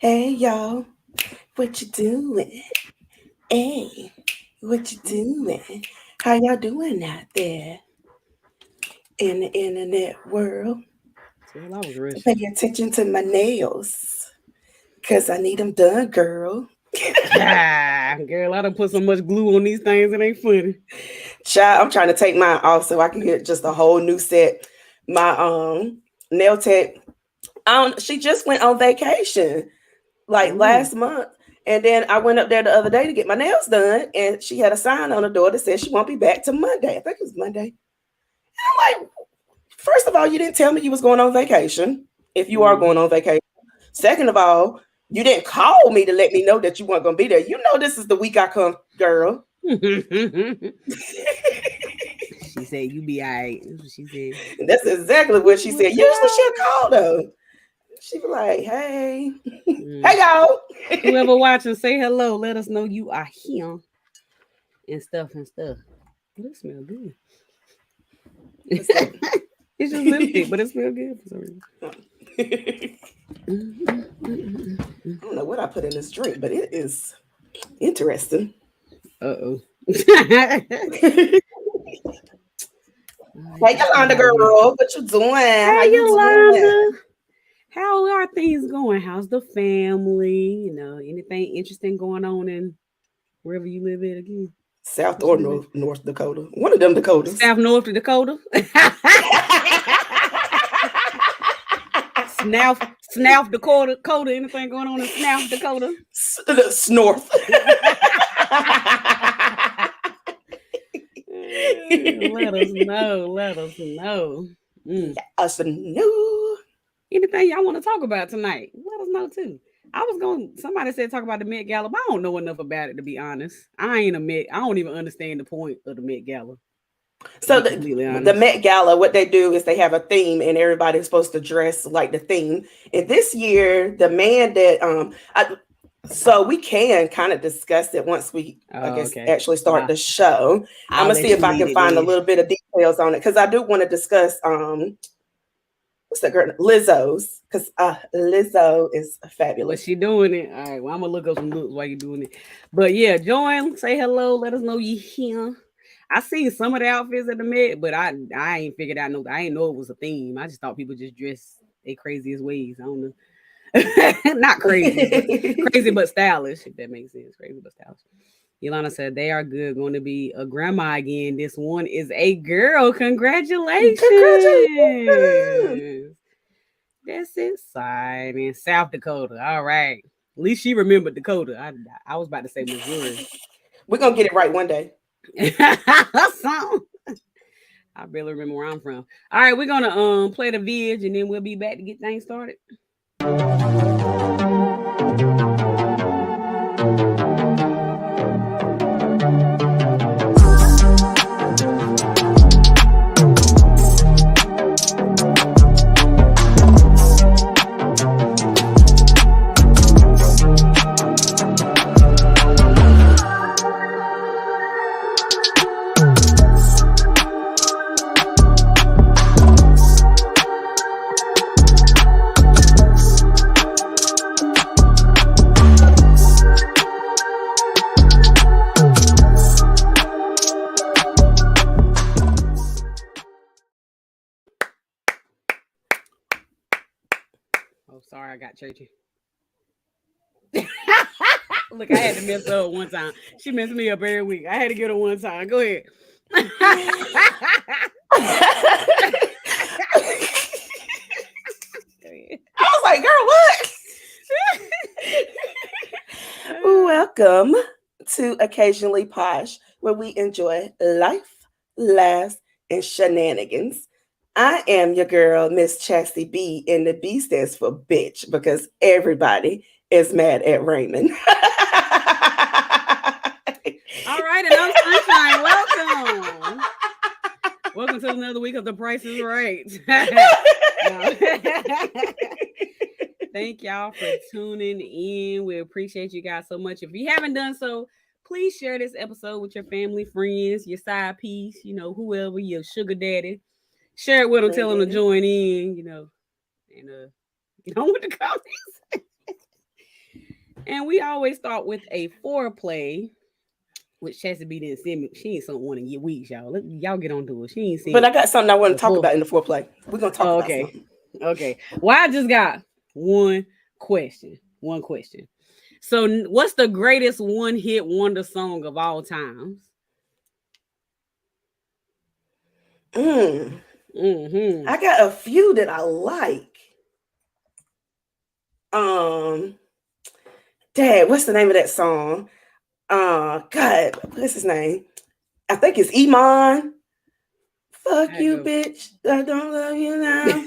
Hey y'all, what you doing? Hey, what you doing? How y'all doing out there in the internet world? Girl, I was rushing. Pay attention to my nails, cause I need them done, girl. Girl, I done put so much glue on these things, it ain't funny. Child, I'm trying to take mine off so I can get just a whole new set. My nail tech, she just went on vacation like Mm. last month. And then I went up there the other day to get my nails done, and she had a sign on the door that said she won't be back till Monday. I think it was Monday. I'm like, first of all, you didn't tell me you was going on vacation. If you are Mm. going on vacation. Second of all, you didn't call me to let me know that you weren't going to be there. You know this is the week I come, girl. She said, you be all right. That's what she said. That's exactly what she We'll said. Usually she'll call though. She be like, "Hey, Mm. hey y'all." Whoever watching, say hello. Let us know you are here and stuff and stuff. This smell good. What's that? It's just lipstick, but it smells good for some reason. I don't know what I put in this drink, but it is interesting. Uh-oh. Hey, Yolanda girl, what you doing? How Hey, you doing? Yolanda. How are things going? How's the family? Anything interesting going on in wherever you live at again? South What or you live North, North Dakota? One of them at? Dakotas. South North Dakota. Snout Dakota. Anything going on in Snout Dakota? Snorth. Let us know. Let us know. Mm. Us new. Anything y'all want to talk about tonight? Let us know too. Somebody said talk about the Met Gala, but I don't know enough about it to be honest. I don't even understand the point of the Met Gala, to So be the, completely the honest. Met Gala, what they do is they have a theme, and everybody's supposed to dress like the theme. And this year, the man that so we can kind of discuss it once we, I Oh, guess, okay. actually start Well, the show. I'm I'll gonna see let if you I lead can it find a then. little bit of details on it because I do want to discuss what's that girl Lizzo's because Lizzo is Was fabulous. she doing it? All right. Well, I'm gonna look up some looks while you're doing it. But yeah, join, say hello, let us know you here. I seen some of the outfits at the Met, but I ain't figured out no. I ain't know it was a theme. I just thought people just dress their craziest ways. I don't know. Not crazy, but crazy but stylish. If that makes sense, crazy but stylish. Yolanda said they are good. Going to be a grandma again. This one is a girl. Congratulations! Congratulations. That's exciting. South Dakota. All right. At least she remembered Dakota. I was about to say Missouri. We're gonna get it right one day. Something. I barely remember where I'm from. All right, we're gonna play the vid and then we'll be back to get things started. Oh, sorry, I got churchy. Look, I had to mess her up one time. She messed me up every week. I had to get her one time. Go ahead. I was like, girl, what? Welcome to Occasionally Posh, where we enjoy life, laughs, and shenanigans. I am your girl, Miss Chassie B, and the B stands for bitch because everybody is mad at Raymond. All right, and I'm Sunshine. Welcome. Welcome to another week of The Price is Right. No. Thank y'all for tuning in. We appreciate you guys so much. If you haven't done so, please share this episode with your family, friends, your side piece, whoever, your sugar daddy. Share it with them, tell them to Mhm. join in, and get on with the comments. And we always start with a foreplay, which Chastity B didn't send me. She ain't sent one in your weeks, y'all. Y'all get on to it. She ain't But sent I got something I want the to talk full. about in the foreplay. We're gonna talk Oh, about okay. something. Okay. Well, I just got one question. One question. So, what's the greatest one hit wonder song of all times? Mm. Mm-hmm. I got a few that I like. Um, Dad, what's the name of that song? God, what's his name? I think it's Iman. Fuck I you, go. bitch. I don't love you now.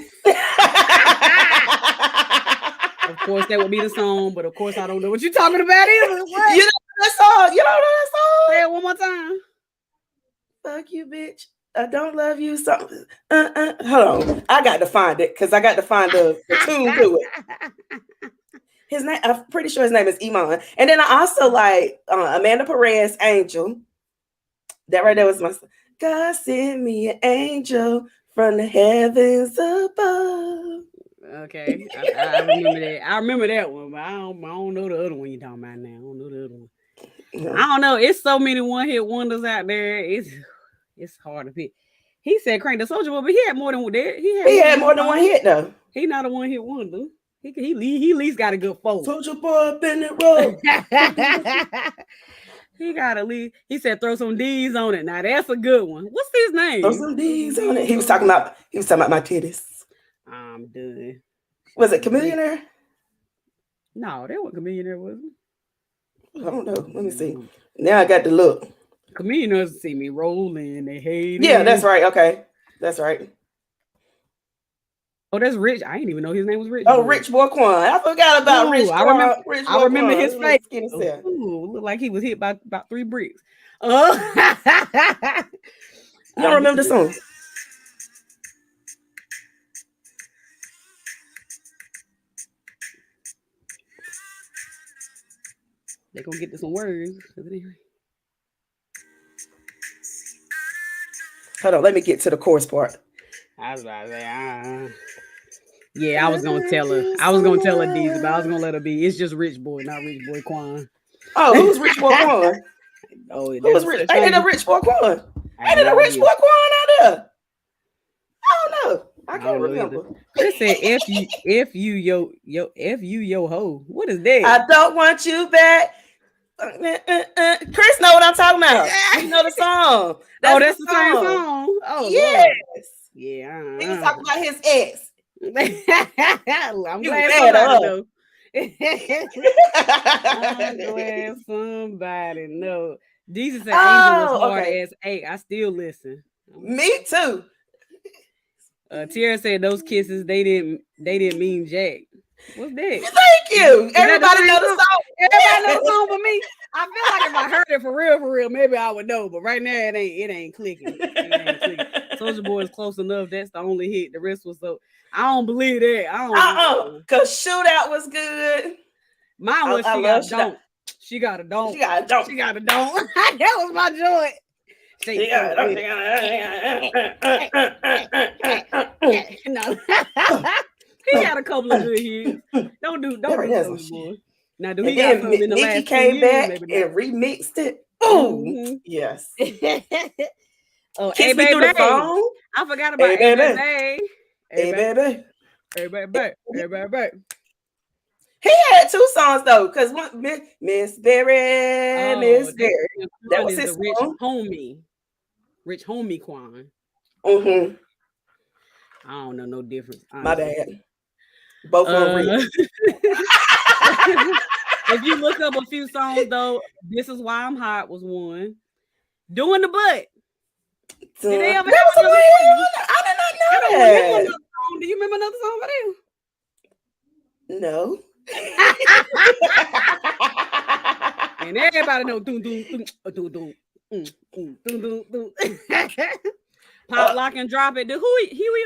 Of course, that would be the song, but of course, I don't know what you're talking about either. You What? know that song? You don't know that Say song? it one more time. Fuck you, bitch. I don't love you. Something. Hold on. I got to find it because I got to find the tune to it. His name, I'm pretty sure his name is Iman. And then I also like Amanda Perez, Angel. That right there was my God sent me an angel from the heavens above. Okay, I remember that. I remember that one, but I don't know the other one you're talking about now. I don't know the other one. I Yeah. don't know. It's so many one hit wonders out there. It's hard to pick. He said Crank the Soldier Boy, but he had more than that. He had He more than had one more than one song. hit though. He not a one hit wonder. He at least got a good four. Soldier boy up in the road. He got at least. He said throw some D's on it. Now that's a good one. What's his Throw name? some Throw some D's on it. D's He was on talking it. about my titties. I'm done. Was it Rich. Chameleonaire? No, that wasn't Chameleonaire, was it? I don't know. Let me see. Mm. Now I got to look. Chameleonaires see me rolling. They hate Yeah, that's it. right. Okay. That's right. Oh, that's Rich. I didn't even know his name was Rich Oh, Boy. Rich Boy Quan. I forgot about Ooh, Rich I remember. Quan. Rich I Boy remember Quan. his His face. little skinny self. Ooh, looked like he was hit by about 3 bricks. Oh, Y'all I'm remember the good. song? They gonna get to some words. Hold on. Let me get to the chorus part. I was about to say, yeah, I was gonna Thank tell her. you I was so gonna tell her Deezy, but I was gonna much. let her be. It's just Rich Boy, not Rich Boy Quan. Oh, who's Rich Boy Quan? Oh, Who that's was a rich? such Ain't it a thing. Rich Boy Quan? I have Ain't it no a Rich idea. Boy Quan out there? I don't know. I I can't don't know either. remember. Chris said, F you yo ho." What is that? I don't want you back. Chris know what I'm talking about. He know the song. Oh, That's the that's the same song. song. Oh Lord. Yes. He was Yeah. talking about his ex. I'm He was glad mad at somebody her. know. I'm glad somebody know. Jesus said Angel was Oh, hard okay. as 8. I still listen. Me too. Tierra said those kisses they didn't mean Jack. What's that? Thank you. Is that the Everybody same know the song? song. Everybody know Yes. the song for me. I feel like if I heard it for real, maybe I would know. But right now it ain't clicking. It ain't clicking. Soldier Boy is close enough. That's the only hit. The rest was so I don't believe that. I don't Cause shootout was good. Mine was I she got love a shootout. don't. She got a don't. She got a don't. She got a don't. That was my joy. She Shake got something a with don't. it. No. He got a couple of good hits. That Don't right do there is my Soldier shit. Boy. Now, do he And got then something in the Nikki last 10 came years? back Maybe not. and remixed it. Ooh, Mm-hmm. yes. Oh, hey Kiss me through the baby. phone. I forgot about Hey hey baby. baby. Hey Hey baby. baby. Hey baby. Hey baby. He had two songs though, because one Miss Berry, Oh, Miss that Berry. That Quan was is the his rich song. homie. Rich homie Quan. Mm-hmm. I don't know no difference, My honestly. bad. Both of them Uh, rich. if you look up a few songs though, This Is Why I'm Hot was one. Doing the Butt. Did they That ever was have a another song? one. I did I not don't know remember that. another song. Do you remember another song for them? No. And everybody know doom doom doom doom doom doom doom doom. Pop, uh, lock, and drop it. Huey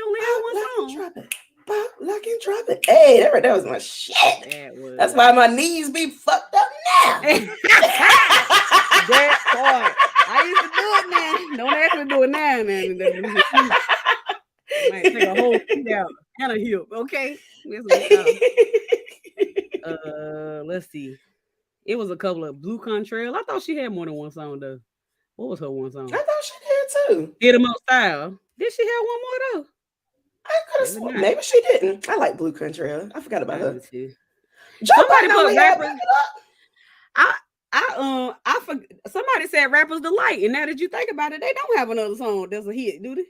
only had Pop, one lock, and song. drop it. Pop, lock, and drop it. Hey, that was my shit. That That's was why my knees be fucked up now. that part. I used to do it now. Don't ask me to do it now, man. Might take a whole feet out and a hip. Okay, that's what it's called. Let's see. It was a couple of Blue Contrail. I thought she had more than one song though. What was her one I song? thought she did too. Hit 'em up style. Did she have one more though? I could have Maybe sworn. not. Maybe she didn't. I like Blue Country. I forgot about I her. do too. Joe Somebody Button put only had rappers. Back It Up. I somebody said rappers delight, and now that you think about it, they don't have another song that's a hit, do they?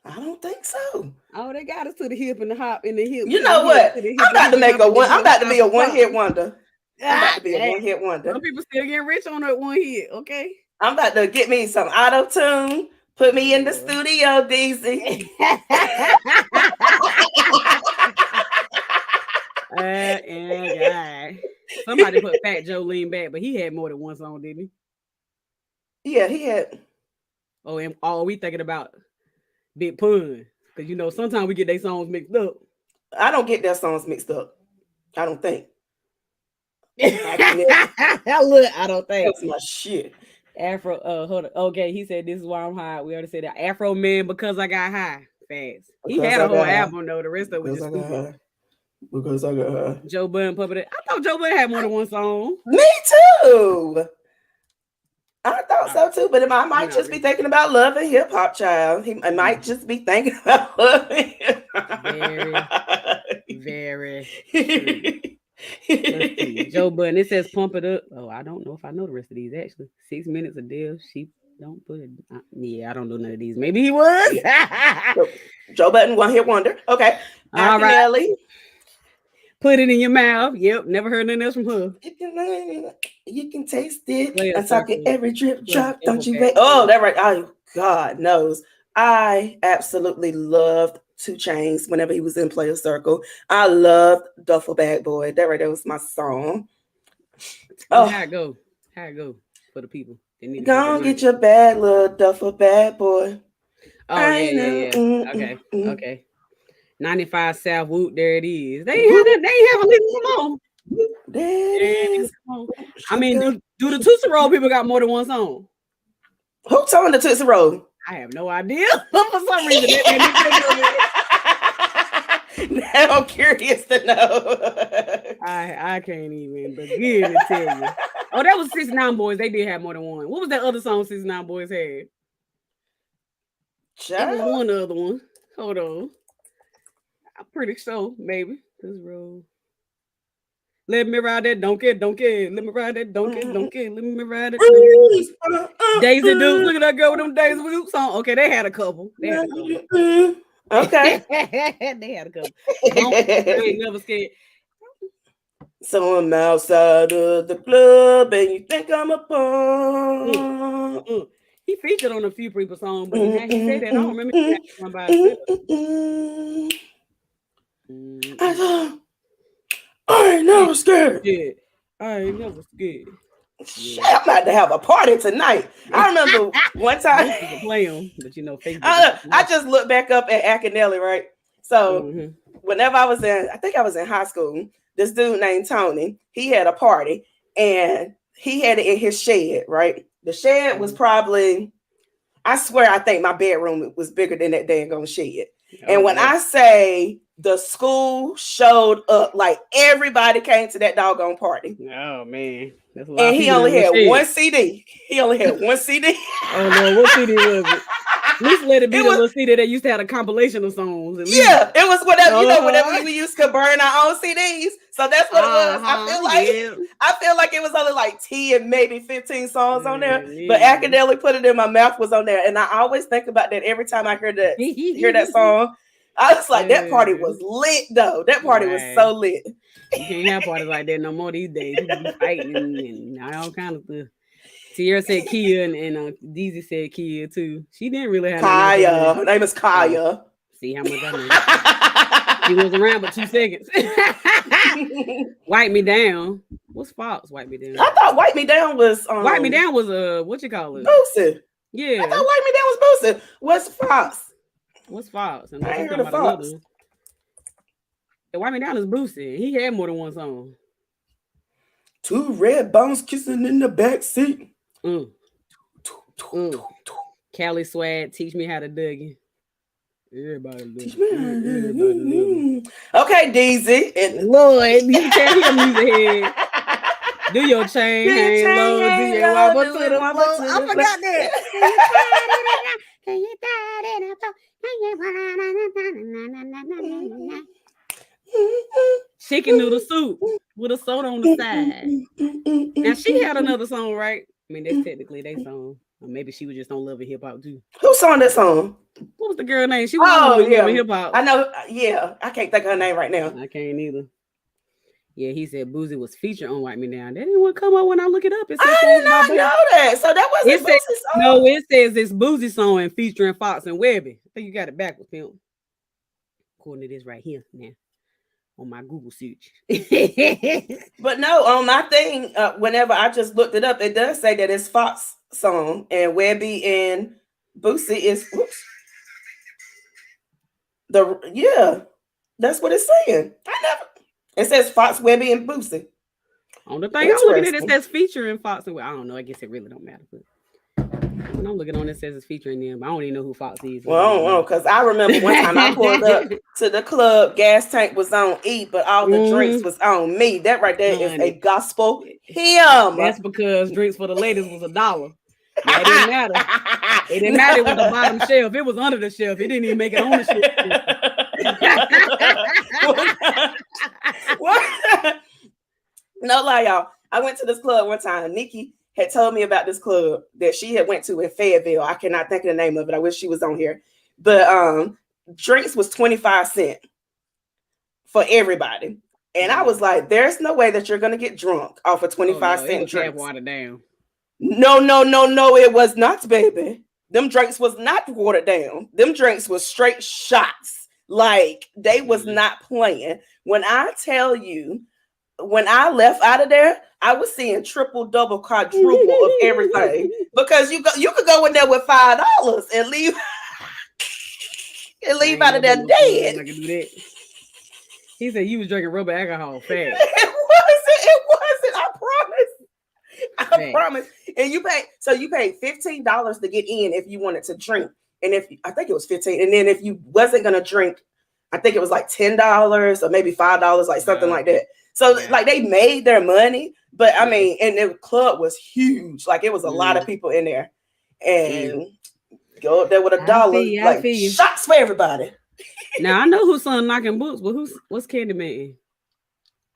I don't think so. Oh, they got us to the hip and the hop and the hip You to the know hip what? to the hip I'm and about to the make hop a and the one. I'm hip about to be stop a and one pop. hit wonder. I'm about Ah, to be a dang. one hit Some wonder. people still getting rich on that one hit. Okay. I'm about to get me some auto tune. Put me in the Lord. studio, DC. And guy. Somebody put Fat Joe lean back, but he had more than one song, didn't he? Yeah, he had. Oh, and all we thinking about Big Pun. Because you know, sometimes we get their songs mixed up. I don't get their songs mixed up. I don't think. Look, I don't think. That's my shit. Afro, hold on. Okay, he said this is why I'm high. We already said that. Afro Man because I got high. Fast. He Because had I a whole got her. album though. The rest of it was Because just I got stupid. her. Because I got her. Joe Budden puppet. I thought Joe Budden had more than one song. Me too. I thought so too, but I might just be thinking about love and hip hop, child. I might just be thinking about love and hip hop. Very true. Let's see. Joe Budden. It says pump it up. Oh, I don't know if I know the rest of these actually. 6 minutes a deal. She don't put it. Yeah, I don't know none of these. Maybe he was. Joe Budden, one hit wonder. Okay. All right. Akinelli. Put it in your mouth. Yep. Never heard nothing else from her. You can taste it. Play a I'm talking circle. every drip Play drop. Don't you back. wait. Oh, that right. Oh, God knows. I absolutely loved 2 Chainz whenever he was in Player Circle. I loved Duffel Bag Boy. That right, that was my song. Oh, how it go? How it go for the people? Go on, get your bag, little Duffel Bag Boy. Oh, yeah. Okay. 95 South Woot, there it is. They ain't have a little song. There it is. I mean, do the Tootsie Roll people got more than one song? Who told the Tootsie Roll? I have no idea. For some reason, now I'm curious to know. I can't even begin to tell you. Oh, that was 69 Boys. They did have more than one. What was that other song 69 Boys had? It was one other one. Hold on. I'm pretty sure, maybe. This road. Let me ride that donkey. Let me ride that donkey. Let me ride it. Daisy Dukes. Look at that girl with them Daisy Dukes on. Okay, they had a couple. Okay. They had a couple. I ain't never scared. So I'm outside of the club and you think I'm a punk. He featured on a few people's songs, but now he said that I don't remember one by himself. I ain't never scared. Yeah, I ain't never scared. Yeah. I'm about to have a party tonight. I remember one time play them, but you know, Facebook. I just looked back up at Akinelli, right? So whenever I think I was in high school, this dude named Tony, he had a party and he had it in his shed, right? The shed was probably, I swear, I think my bedroom was bigger than that dang shed. And when I say the school showed up, like everybody came to that doggone party. Oh man, that's a lot. And he only had one CD. He only had one CD. Oh Lord, what CD was it? At least let it be the little CD that used to have a compilation of songs. Yeah, it was whatever, whatever we used to burn our own CDs. So that's what it was. I feel like it was only like 10 and maybe 15 songs on there. But Akinelli Put It In My Mouth was on there. And I always think about that every time I hear that song. I was like, that party was lit though. That party was so lit. You can't have parties like that no more these days. People be fighting and all kind of stuff. Sierra said Kia and Deezy said Kia too. She didn't really have Kaya. Her name is Kaya. See how much I know. She was around for 2 seconds. Wipe Me Down. What's Fox? Wipe Me Down. I thought Wipe Me Down was Wipe Me Down was what you call it? Boosie. Yeah. I thought Wipe Me Down was Boosie. What's Fox? What's Fox? I ain't heard of Fox. The Wipe Me Down is Boosie. He had more than one song. 2 red bones kissing in the back seat. Cali Swag, Teach Me How to Dougie. Everybody teach me how to dougie. Okay, Deezy. Lord, you can't hear music head. Do your chain Do your hang chain low, do hang your low, wobble to do it the wobble floor. to I the floor. forgot that. Can you tie it in a Can you tie it in a bow? Can you chicken noodle soup with a soda on the side. Now she had another song, right? I mean, that's technically their song. Or maybe she was just on Love and Hip Hop too. Who sung that song? What was the girl name? She was on Oh one of Love and yeah, Hip Hop. I know. Yeah, I can't think of her name right now. I can't either. Yeah, he said Boozy was featured on Wipe Me Down. That didn't want to come up when I look it up. It said I songs by did not Boozy. know that. So that It wasn't said Boosie's no. song. It says it's Boozy song and featuring Fox and Webby. I think you got it backwards, pimp. According to this right here now on my Google search. But no, on my thing, whenever I just looked it up, it does say that it's Fox song and Webby and Boosie is whoops, yeah. That's what it's saying. I never. It says Fox, Webby, and Boosie. On the thing I'm looking at, it Interesting. says featuring Fox and Webby. I don't know. I guess it really don't matter. But when I'm looking on it, says it's featuring them. But I don't even know who Fox is. So Well, I don't know, because I remember one time I pulled up to the club, gas tank was on E, but all the drinks was on me. That right there is a Honey, gospel hymn. that's because drinks for the ladies was $1. That didn't matter. It didn't matter. It was the bottom shelf. It was under the shelf. It didn't even make it on the shelf. What? No lie, y'all. I went to this club one time. Nikki had told me about this club that she had went to in Fayetteville. I cannot think of the name of it. I wish she was on here. But drinks was 25 cents for everybody. And I was like, there's no way that you're gonna get drunk off of 25-cent drinks. Watered down. No, it was not, baby. Them drinks was not watered down. Them drinks was straight shots. Like they was not playing. When I tell you, when I left out of there, I was seeing triple, double, quadruple of everything. Because you could go in there with $5 and leave out of there dead. I can do that. He said you was drinking rubber alcohol fast. It wasn't. I promise. And you paid $15 to get in if you wanted to drink. And I think it was 15. And then if you wasn't gonna drink, I think it was like $10 or maybe $5, like something like that. So like they made their money, but I mean, and the club was huge. Like it was a lot of people in there. And go up there with $1, like shots for everybody. Now I know who son knocking boots, but what's Candyman?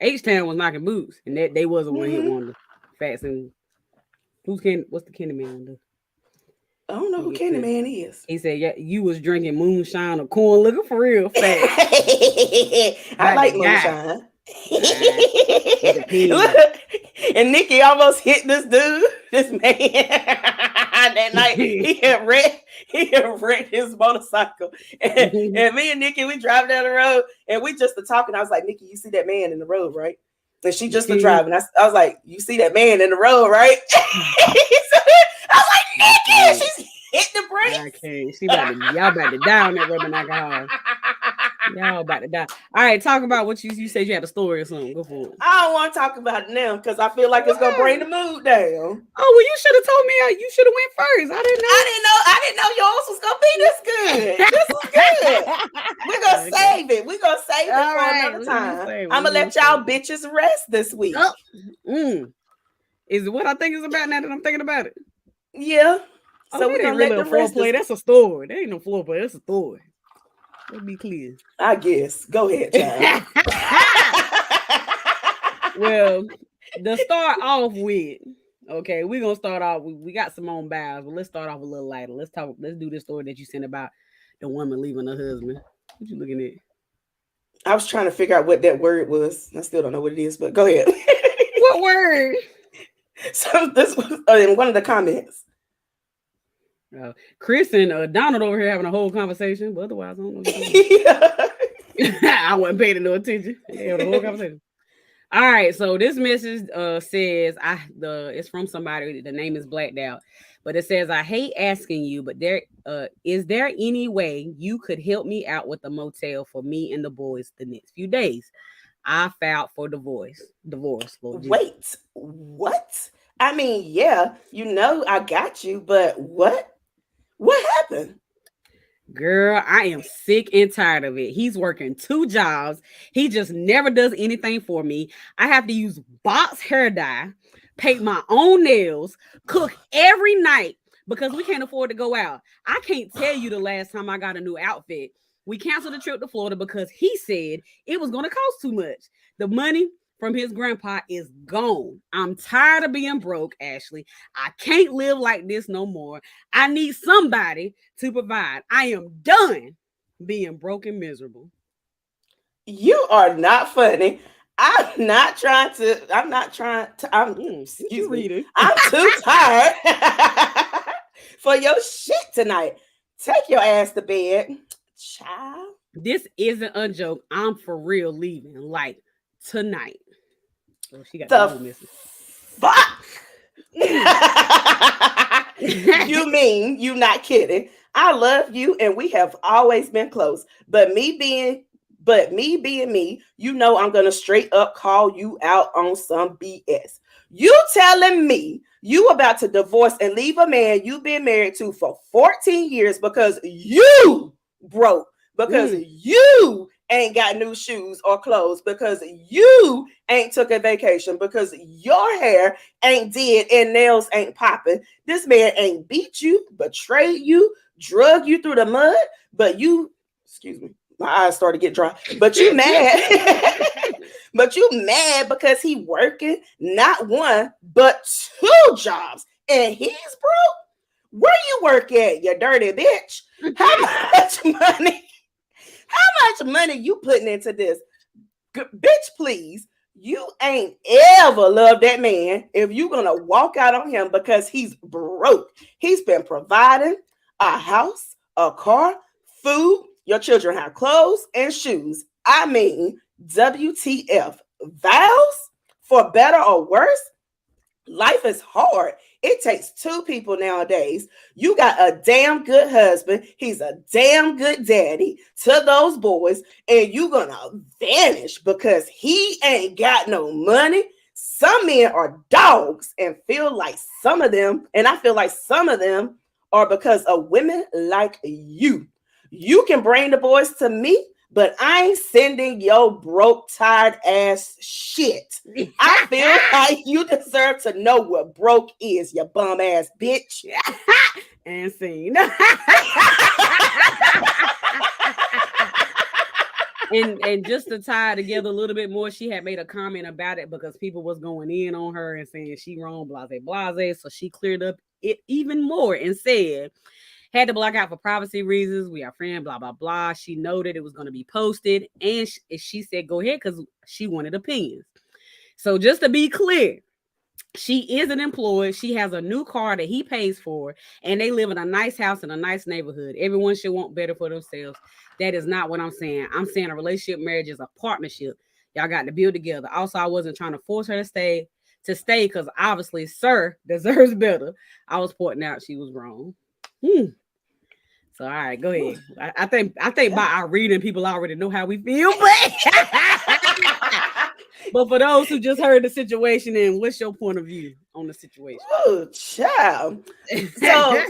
H-Town was knocking boots, and that they was a one-hit wonder. Fats and what's the Candyman wonder? I don't know who Candyman is. He said, "Yeah, you was drinking moonshine or corn liquor for real, fat." I like moonshine. And Nikki almost hit this man that night. He had wrecked his motorcycle. And me and Nikki, we drive down the road and we just were talking. I was like, Nikki, you see that man in the road, right? And she just was driving. I was like, you see that man in the road, right? I was like, Nikki, she's hit the brakes. I can't. Y'all about to die on that rubber alcohol. Y'all about to die. All right, talk about what you said you had a story or something. Go for it. I don't want to talk about it now because I feel like it's gonna bring the mood down. Oh well, you should have told me. You should have went first. I didn't know yours was gonna be this good. This is good. We're gonna save it. We're gonna save it for another time. I'm gonna let y'all bitches rest this week. Is it what I think it's about now that I'm thinking about it? Yeah. So we're gonna let them rest. That's a story. That ain't no foreplay. That's a story. Let's be clear. I guess. Go ahead, child. Well, to start off with, okay, we're gonna start off. We got Simone Biles, but let's start off a little lighter. Let's do this story that you sent about the woman leaving her husband. What you looking at? I was trying to figure out what that word was. I still don't know what it is, but go ahead. What word? So this was in one of the comments. Chris and Donald over here having a whole conversation, but otherwise I don't know. I wasn't paying no attention. They having a whole conversation. All right, so this message says it's from somebody. The name is blacked out, but it says, I hate asking you, but is there any way you could help me out with a motel for me and the boys the next few days? I filed for divorce. Lord Wait, what? I mean, yeah, I got you, but what? What happened? Girl, I am sick and tired of it. He's working two jobs. He just never does anything for me. I have to use box hair dye, paint my own nails, cook every night because we can't afford to go out. I can't tell you the last time I got a new outfit. We canceled the trip to Florida because he said it was going to cost too much. The money from his grandpa is gone. I'm tired of being broke, Ashley. I can't live like this no more. I need somebody to provide. I am done being broke and miserable. You are not funny. I'm not trying to, What excuse you me. reading? I'm too tired for your shit tonight. Take your ass to bed. Child. This isn't a joke. I'm for real leaving like tonight. Oh, she got the The O missing. fuck? Mm. You mean you not kidding? I love you and we have always been close. But me being me, you know I'm gonna straight up call you out on some BS. You telling me you about to divorce and leave a man you've been married to for 14 years because you broke, because Mm. you ain't got new shoes or clothes, because you ain't took a vacation, because your hair ain't did and nails ain't popping. This man ain't beat you, betrayed you, drug you through the mud, but you, excuse me, my eyes started to get dry. But you mad. But you mad because he working not one but two jobs and he's broke. Where you work at, you dirty bitch? How much money? How much money you putting into this? Bitch, please. You ain't ever loved that man if you gonna walk out on him because he's broke. He's been providing a house, a car, food. Your children have clothes and shoes. I mean, WTF. Vows, for better or worse, life is hard. It takes two people nowadays. You got a damn good husband. He's a damn good daddy to those boys, and you gonna vanish because he ain't got no money. Some men are dogs and feel like some of them, and I feel like some of them are because of women like you. You can bring the boys to me, but I ain't sending your broke, tired ass shit. I feel like you deserve to know what broke is, you bum ass bitch. And scene. and just to tie it together a little bit more, she had made a comment about it because people was going in on her and saying she wrong, blase blase. So she cleared up it even more and said, had to block out for privacy reasons. We are friends, blah, blah, blah. She noted it was going to be posted. And she said, go ahead, because she wanted opinions. So just to be clear, she isn't employed. She has a new car that he pays for, and they live in a nice house in a nice neighborhood. Everyone should want better for themselves. That is not what I'm saying. I'm saying a relationship, marriage is a partnership. Y'all got to build together. Also, I wasn't trying to force her to stay because obviously, sir deserves better. I was pointing out she was wrong. So all right, go ahead. I think by our reading, people already know how we feel, but for those who just heard the situation, and what's your point of view on the situation? Oh, child. So,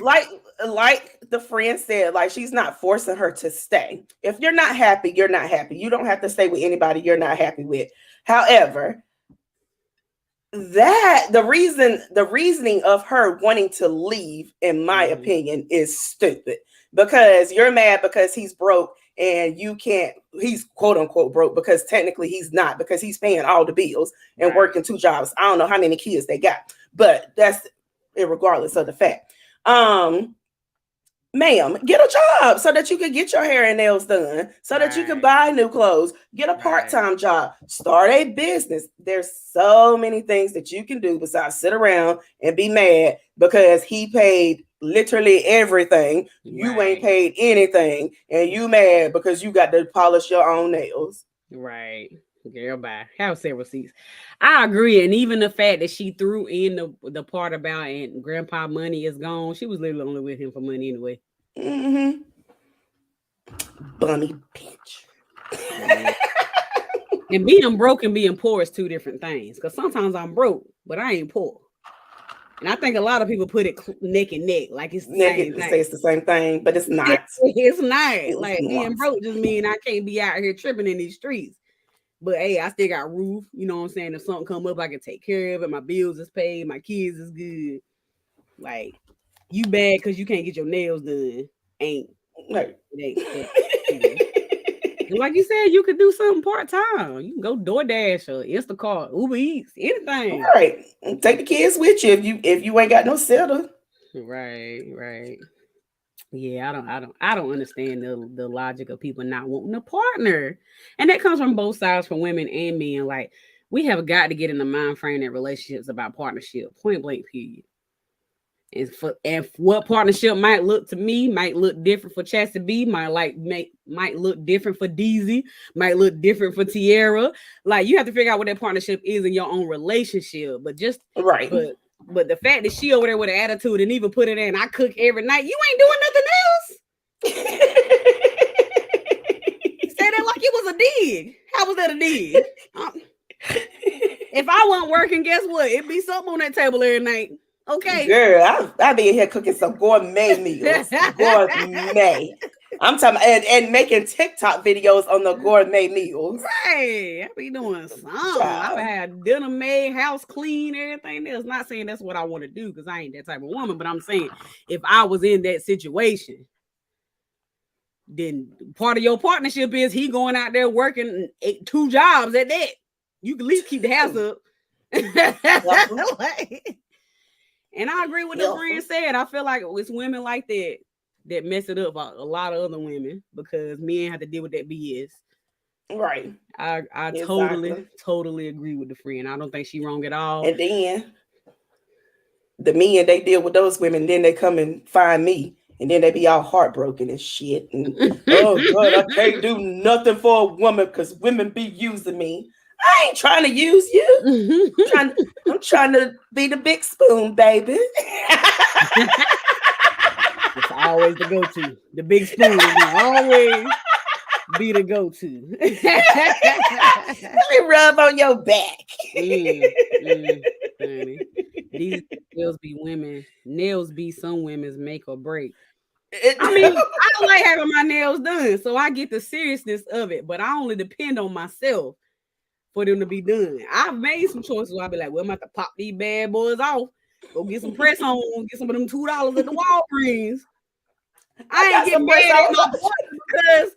like the friend said, like she's not forcing her to stay. If you're not happy, you're not happy. You don't have to stay with anybody you're not happy with. However, that the reasoning of her wanting to leave, in my opinion, is stupid. Because you're mad because he's broke and you can't, he's quote unquote broke because technically he's not, because he's paying all the bills and working two jobs. I don't know how many kids they got, but that's irregardless of the fact. Ma'am, get a job so that you can get your hair and nails done, so that you can buy new clothes, get a part-time job, start a business. There's so many things that you can do besides sit around and be mad because he paid literally everything. You ain't paid anything, and you mad because you got to polish your own nails. Right. Girl, bye. Have several seats. I agree. And even the fact that she threw in the part about and grandpa money is gone, she was literally only with him for money anyway. Mm-hmm. Bummy bitch. And being broke and being poor is two different things. Because sometimes I'm broke, but I ain't poor. And I think a lot of people put it neck and neck, like it's the same Naked to say thing. it's the same thing, but it's not. It's not. It's Like being not. broke just mean I can't be out here tripping in these streets. But hey, I still got roof. You know what I'm saying? If something come up, I can take care of it. My bills is paid. My kids is good. Like you bad because you can't get your nails done. Ain't Like, it ain't that. Yeah. And like you said, you could do something part time. You can go DoorDash or Instacart, Uber Eats, anything. right. Take the kids with you if you ain't got no sitter. Right, right. Yeah, I don't understand the logic of people not wanting a partner. And that comes from both sides, from women and men. Like we have got to get in the mind frame that relationships about partnership, point blank period. And what partnership might look to me might look different for Chastity B, might look different for DZ, might look different for Tierra. Like you have to figure out what that partnership is in your own relationship. Right. But the fact that she over there with an attitude and even put it in, I cook every night. You ain't doing nothing else. Say that like it was a dig. How was that a dig? If I wasn't working, guess what? It'd be something on that table every night. Okay. Girl, I be in here cooking some gourmet meals. Gourmet. I'm talking and making TikTok videos on the gourmet meals. Right. I be doing something. I would have dinner made, house clean, everything else. Not saying that's what I want to do because I ain't that type of woman, but I'm saying if I was in that situation, then part of your partnership is he going out there working 2 jobs at that. You can at least keep the house up. And I agree with the friend said. I feel like it's women like that mess it up a lot of other women because men have to deal with that BS. Right. I exactly. totally agree with the friend. I don't think she wrong at all. And then the men, they deal with those women, then they come and find me. And then they be all heartbroken and shit. And oh God, I can't do nothing for a woman because women be using me. I ain't trying to use you. I'm trying to be the big spoon, baby. It's always the go-to. The big spoon will always be the go-to. Let me rub on your back. Honey. These nails be women. Nails be some women's make or break. I mean, I don't like having my nails done, so I get the seriousness of it, but I only depend on myself for them to be done. I've made some choices where I'll be like, well, I'm about to pop these bad boys off, go get some press on, get some of them $2 at the Walgreens. I ain't getting mad at my partner because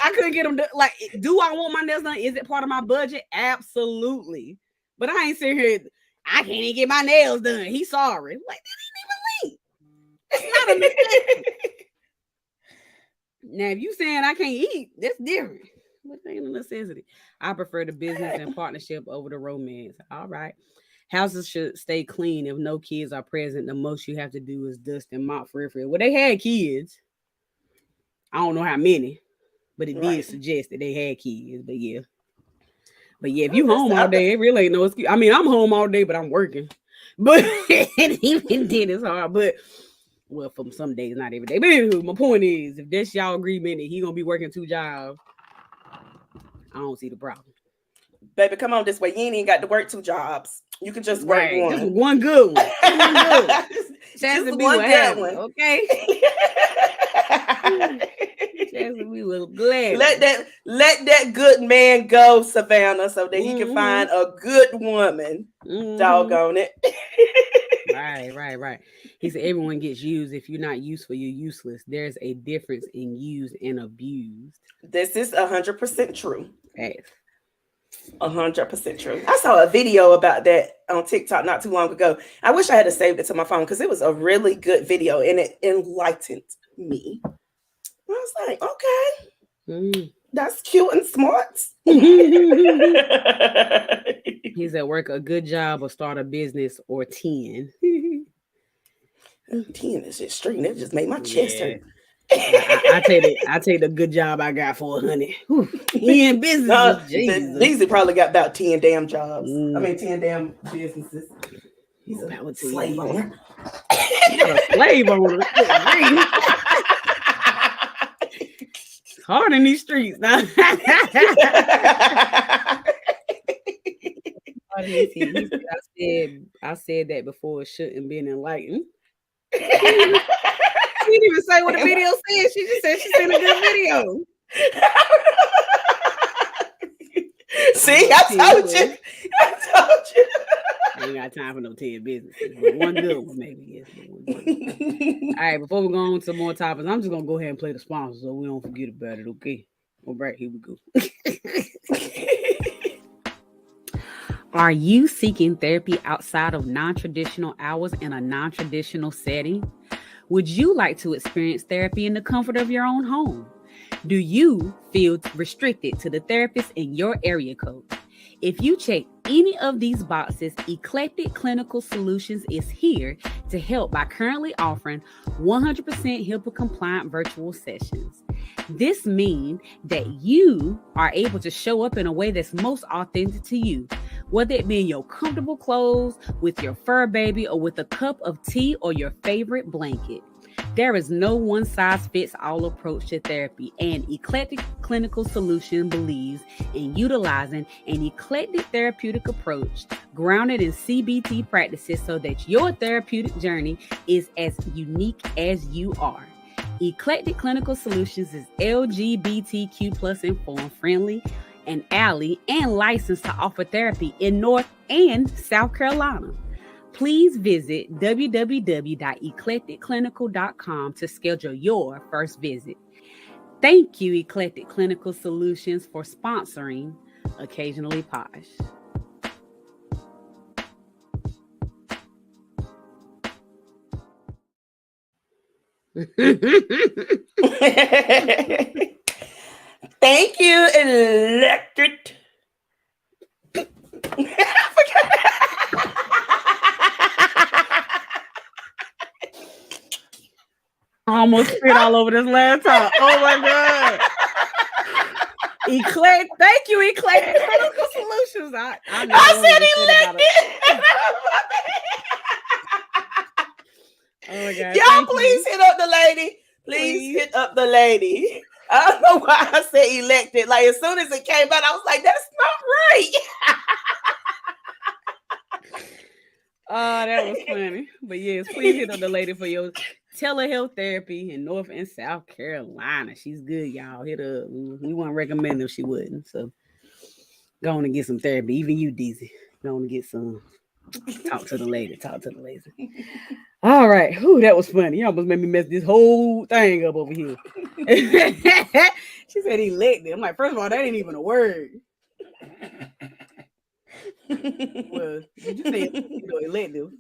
I couldn't get them done. Like, do I want my nails done? Is it part of my budget? Absolutely. But I ain't sitting here, I can't even get my nails done. He's sorry. Like, that ain't even late. It's not a necessity. Now, if you saying I can't eat, that's different. But ain't a necessity. I prefer the business and partnership over the romance. All right. Houses should stay clean. If no kids are present, the most you have to do is dust and mop for it. Well, they had kids. I don't know how many, but it did suggest that they had kids. But yeah. If you home all day, it really ain't no excuse. I mean, I'm home all day, but I'm working. But even then it's hard. But well, for some days, not every day. But anywho, my point is, if that's y'all agreement that he gonna be working 2 jobs, I don't see the problem. Baby, come on this way. You ain't even got to work 2 jobs. You can just work one. Just one good one. Chance to be one good one. Okay. Chance to be glad. Let that good man go, Savannah, so that he can find a good woman. Doggone it. Right. He said everyone gets used. If you're not useful, you're useless. There's a difference in used and abused. This is 100% true. Yes. 100% true. I saw a video about that on TikTok not too long ago. I wish I had saved it to my phone because it was a really good video and it enlightened me. I was like, okay, that's cute and smart. He's at work, a good job or start a business or 10. 10 is just straight. It just made my chest hurt. I take the good job I got for 100. He in business. These probably got about 10 damn jobs. I mean 10 damn businesses. He's a slave owner. A slave owner. It's hard in these streets now. I said that before. It shouldn't been enlightened. She didn't even say what the video said. She just said she seen a good video. See, I told you. I told you. I ain't got time for no 10 businesses, but one good one maybe. Yes, but one good one. All right, before we go on to more topics, I'm just gonna go ahead and play the sponsor so we don't forget about it. Okay. All right, here we go. Are you seeking therapy outside of non-traditional hours in a non-traditional setting? Would you like to experience therapy in the comfort of your own home? Do you feel restricted to the therapist in your area code? If you check any of these boxes, Eclectic Clinical Solutions is here to help by currently offering 100% HIPAA compliant virtual sessions. This means that you are able to show up in a way that's most authentic to you, whether it be in your comfortable clothes, with your fur baby, or with a cup of tea or your favorite blanket. There is no one-size-fits-all approach to therapy, and Eclectic Clinical Solution believes in utilizing an eclectic therapeutic approach grounded in CBT practices so that your therapeutic journey is as unique as you are. Eclectic Clinical Solutions is LGBTQ plus informed, friendly, and ally, and licensed to offer therapy in North and South Carolina. Please visit www.eclecticclinical.com to schedule your first visit. Thank you, Eclectic Clinical Solutions, for sponsoring Occasionally Posh. Thank you, Electric. I almost spit all over this laptop. Oh my god. Thank you, Eclectic Clinical Solutions. I said Electric. Oh my god. Y'all please hit up the lady. Please hit up the lady. I don't know why I said elected. Like as soon as it came out, I was like, that's not right. Oh, that was funny. But yes, please hit up the lady for your telehealth therapy in North and South Carolina. She's good, y'all. Hit her up. We wouldn't recommend if she wouldn't. So go on and get some therapy. Even you, Deezy. Go on and get some. Talk to the lady. Talk to the lady. All right. Whew, that was funny. You almost made me mess this whole thing up over here. She said elected. I'm like, first of all, that ain't even a word. Well, did you say elective?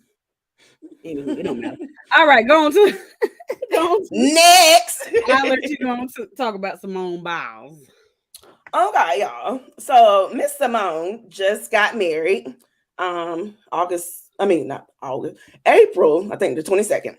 Anywho, it don't matter. All right, go on to next. I'll let you go on to talk about Simone Biles. Okay, y'all. So Miss Simone just got married. April, I think the 22nd.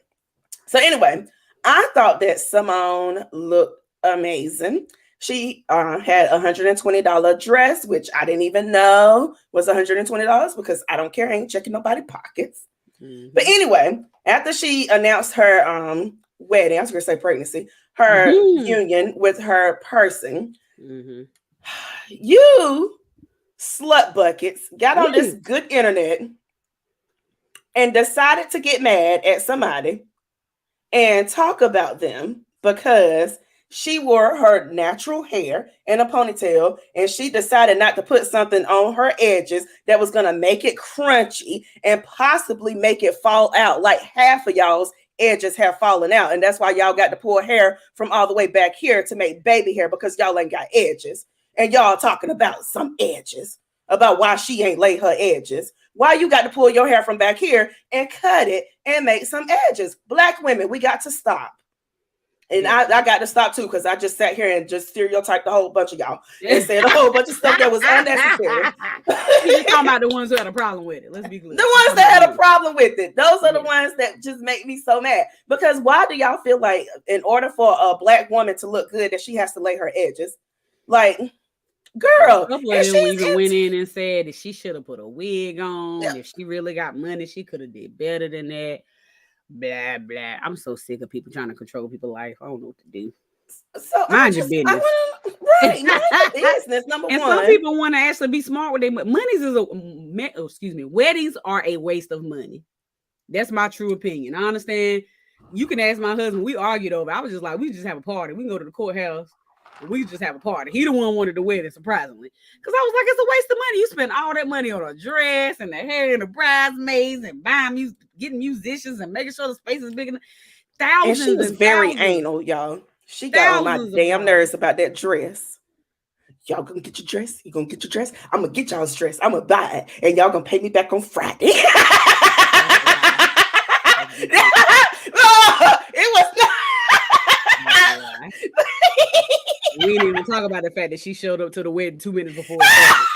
So anyway, I thought that Simone looked amazing. She had a $120 dress, which I didn't even know was $120 because I don't care. I ain't checking nobody's pockets. Mm-hmm. But anyway, after she announced her wedding, I was going to say pregnancy, her union with her person, you slut buckets got on this good internet and decided to get mad at somebody and talk about them because she wore her natural hair in a ponytail and she decided not to put something on her edges that was going to make it crunchy and possibly make it fall out. Like half of y'all's edges have fallen out. And that's why y'all got to pull hair from all the way back here to make baby hair because y'all ain't got edges. And y'all talking about some edges, about why she ain't lay her edges. Why you got to pull your hair from back here and cut it and make some edges? Black women, we got to stop. And I got to stop too because I just sat here and just stereotyped a whole bunch of y'all and said a whole bunch of stuff that was unnecessary. You're talking about the ones who had a problem with it. Let's be clear. The ones that had a problem with it. Those are the ones that just make me so mad. Because why do y'all feel like in order for a Black woman to look good that she has to lay her edges? Like, girl. A couple of them even went in and said that she should have put a wig on. Yeah. If she really got money, she could have did better than that. Blah blah. I'm so sick of people trying to control people's life. I don't know what to do. So mind your business. Right, mind your business. Number and one. Some people want to actually be smart with their money. weddings are a waste of money. That's my true opinion. I understand. You can ask my husband. We argued over. I was just like, we just have a party. We can go to the courthouse. We just have a party. He the one wanted the wedding, surprisingly, because I was like, it's a waste of money. You spend all that money on a dress and the hair and the bridesmaids and buying music, getting musicians and making sure the space is big enough. And she Thousands was and very thousands, anal, y'all. She got on my thousands of damn dollars. nerves about that dress. Y'all gonna get your dress? You gonna get your dress? I'm gonna get y'all's dress. I'm gonna buy it, and y'all gonna pay me back on Friday. That's a lie. That's big. It was not. That's a lie. We didn't even talk about the fact that she showed up to the wedding 2 minutes before it started.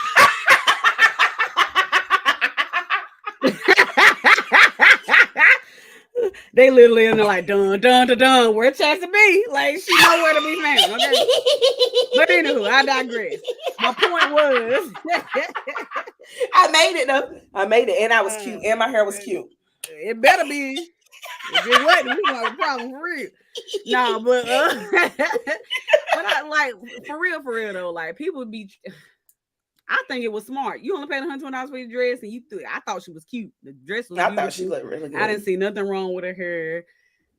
They literally in there like dun dun dun dun. Where Chassie be? Like she know where to be found. Okay. But anywho, I digress. My point was, I made it though. I made it, and I was cute, and my hair was cute. It better be. If it wasn't, we gonna have a problem for real. No, but but I like for real though. Like people be. I think it was smart. You only paid $120 for your dress, and you threw it. I thought she was cute. The dress was I beautiful. thought she looked really good. I didn't see nothing wrong with her hair.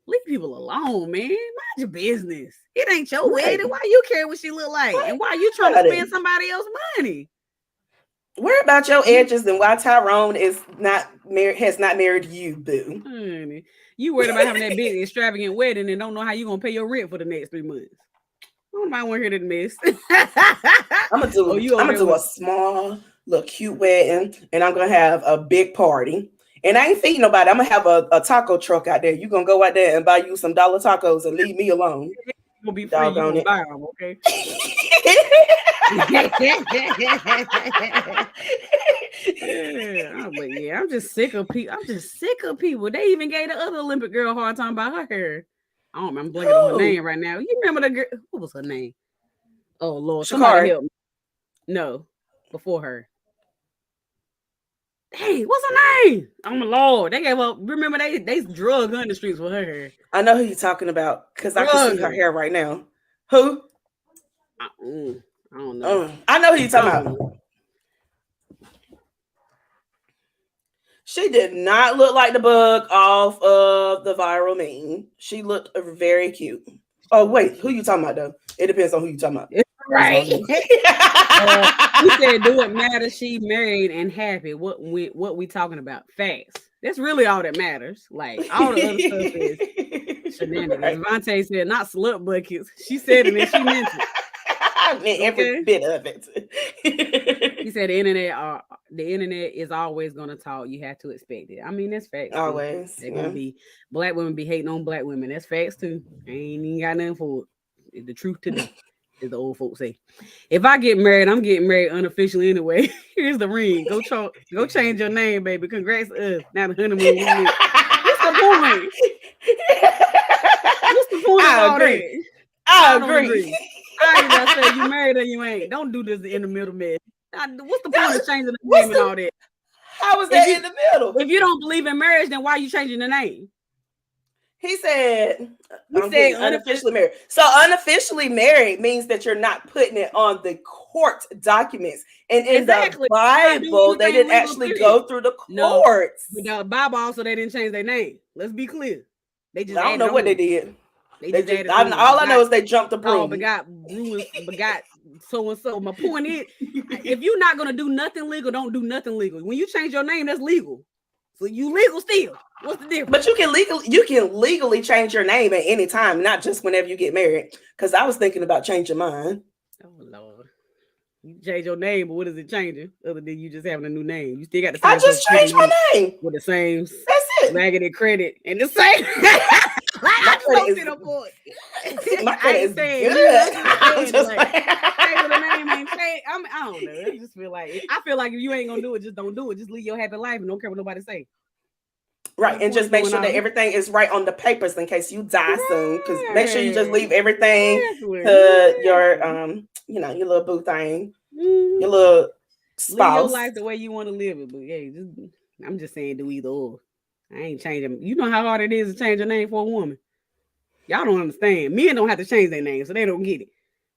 Leave people alone, man. Mind your business. It ain't your wedding. Why you care what she look like? Right. And why you trying to spend somebody else's money? Worry about your edges and why Tyrone is not married, has not married you, boo. Honey, you worried about having that big extravagant wedding and don't know how you gonna pay your rent for the next 3 months. I want to hear that mess. I'm gonna do a small, little cute wedding, and I'm gonna have a big party. And I ain't feeding nobody. I'm gonna have a taco truck out there. You gonna go out there and buy you some dollar tacos and leave me alone. You'll be free. You gonna buy them, okay? Yeah, I'm just sick of people. They even gave the other Olympic girl a hard time about her hair. I don't remember blanking on her name right now. You remember the girl? What was her name? Oh Lord, somebody help me. No, before her. Dang, what's her name? Oh my Lord, they gave up. Remember they drug her in the streets with her hair. I know who you're talking about because I can see her hair right now. Who? I don't know. I know who you're talking about. She did not look like the bug off of the viral meme. She looked very cute. Oh, wait. Who you talking about, though? It depends on who you talking about. Right. You said, do it matter? She married and happy. What we talking about? Facts. That's really all that matters. Like, all the other stuff is shenanigans. Right. Vontae said, not slut buckets. She said it and she meant it. I meant every bit of it. He said the internet is always gonna talk. You have to expect it. I mean, that's facts. Always. They're gonna be black women be hating on black women. That's facts too. I ain't even got nothing for it. The truth today, as the old folks say. If I get married, I'm getting married unofficially anyway. Here's the ring. Go change your name, baby. Congrats to us. Now the honeymoon. What's the point? What's the point of all that? I agree. I ain't gonna say you married or you ain't. Don't do this in the middle, man. What's the point of changing the name and all that? How was that in the middle? If you don't believe in marriage, then why are you changing the name? He said unofficially married. So unofficially married means that you're not putting it on the court documents. And in the Bible, they didn't actually go through the courts. No, the Bible also they didn't change their name. Let's be clear. They just I don't know what they did. All I know is they jumped the broom. Begot so and so. My point is, if you're not gonna do nothing legal, don't do nothing legal. When you change your name, that's legal. So you legal still. What's the difference? But you can legally change your name at any time, not just whenever you get married. Because I was thinking about changing mine. Oh Lord. You change your name, but what is it changing? Other than you just having a new name. You still got the same. I just changed my name. With the same. That's it. Raggedy credit and the same. My credit is good. I'm just I don't know. I just feel like if you ain't gonna do it, just don't do it. Just live your happy life and don't care what nobody say. Right, and just make sure that everything is right on the papers in case you die soon. Because make sure you just leave everything to your your little boo thing, your little spouse. Live your life the way you want to live it. But hey, I'm just saying do either or. I ain't changing. You know how hard it is to change a name for a woman. Y'all don't understand. Men don't have to change their name, so they don't get it.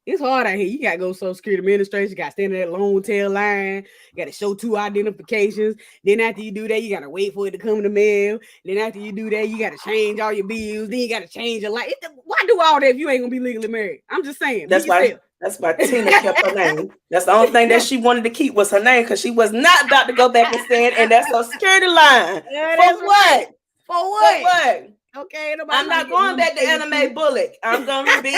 It's hard out here. You gotta go Social Security Administration. You gotta stand in that long tail line. You gotta show 2 identifications. Then after you do that, you gotta wait for it to come in the mail. Then after you do that, you gotta change all your bills. Then you gotta change your life. Why do all that if you ain't gonna be legally married? I'm just saying, be That's why. yourself. That's why Tina kept her name. That's the only thing that she wanted to keep was her name because she was not about to go back and stand in that Social Security line. Yeah, For that's right. what? For For what? what? Okay, nobody I'm trying to not get going number back to Anime 82. Bullock. I'm gonna be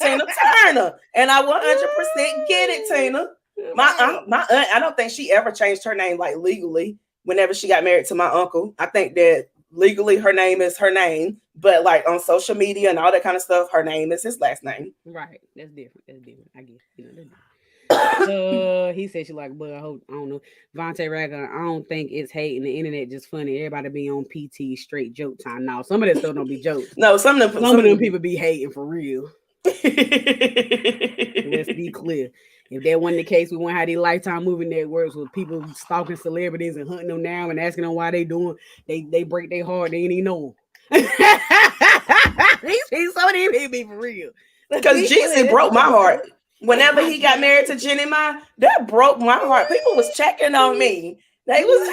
Tina Turner, and I 100% get it, Tina. Right. My aunt, I don't think she ever changed her name like legally. Whenever she got married to my uncle, I think that legally her name is her name, but like on social media and all that kind of stuff, her name is his last name. Right. That's different. That's different. I guess. You know, that's different. He said she like, but I hope I don't know. Vontae Ragger, I don't think it's hating. The internet just funny. Everybody be on PT straight joke time. Now some of that stuff don't be jokes. No, Some of them people be hating for real. Let's be them. clear. If that wasn't the case, we wouldn't have these lifetime movie networks with people stalking celebrities and hunting them down and asking them why they doing. They break their heart. They ain't even know them. Some of these people be for real. Because Jeezy broke my heart. Whenever he got married to Jenny Ma, that broke my heart. People was checking on me. They was.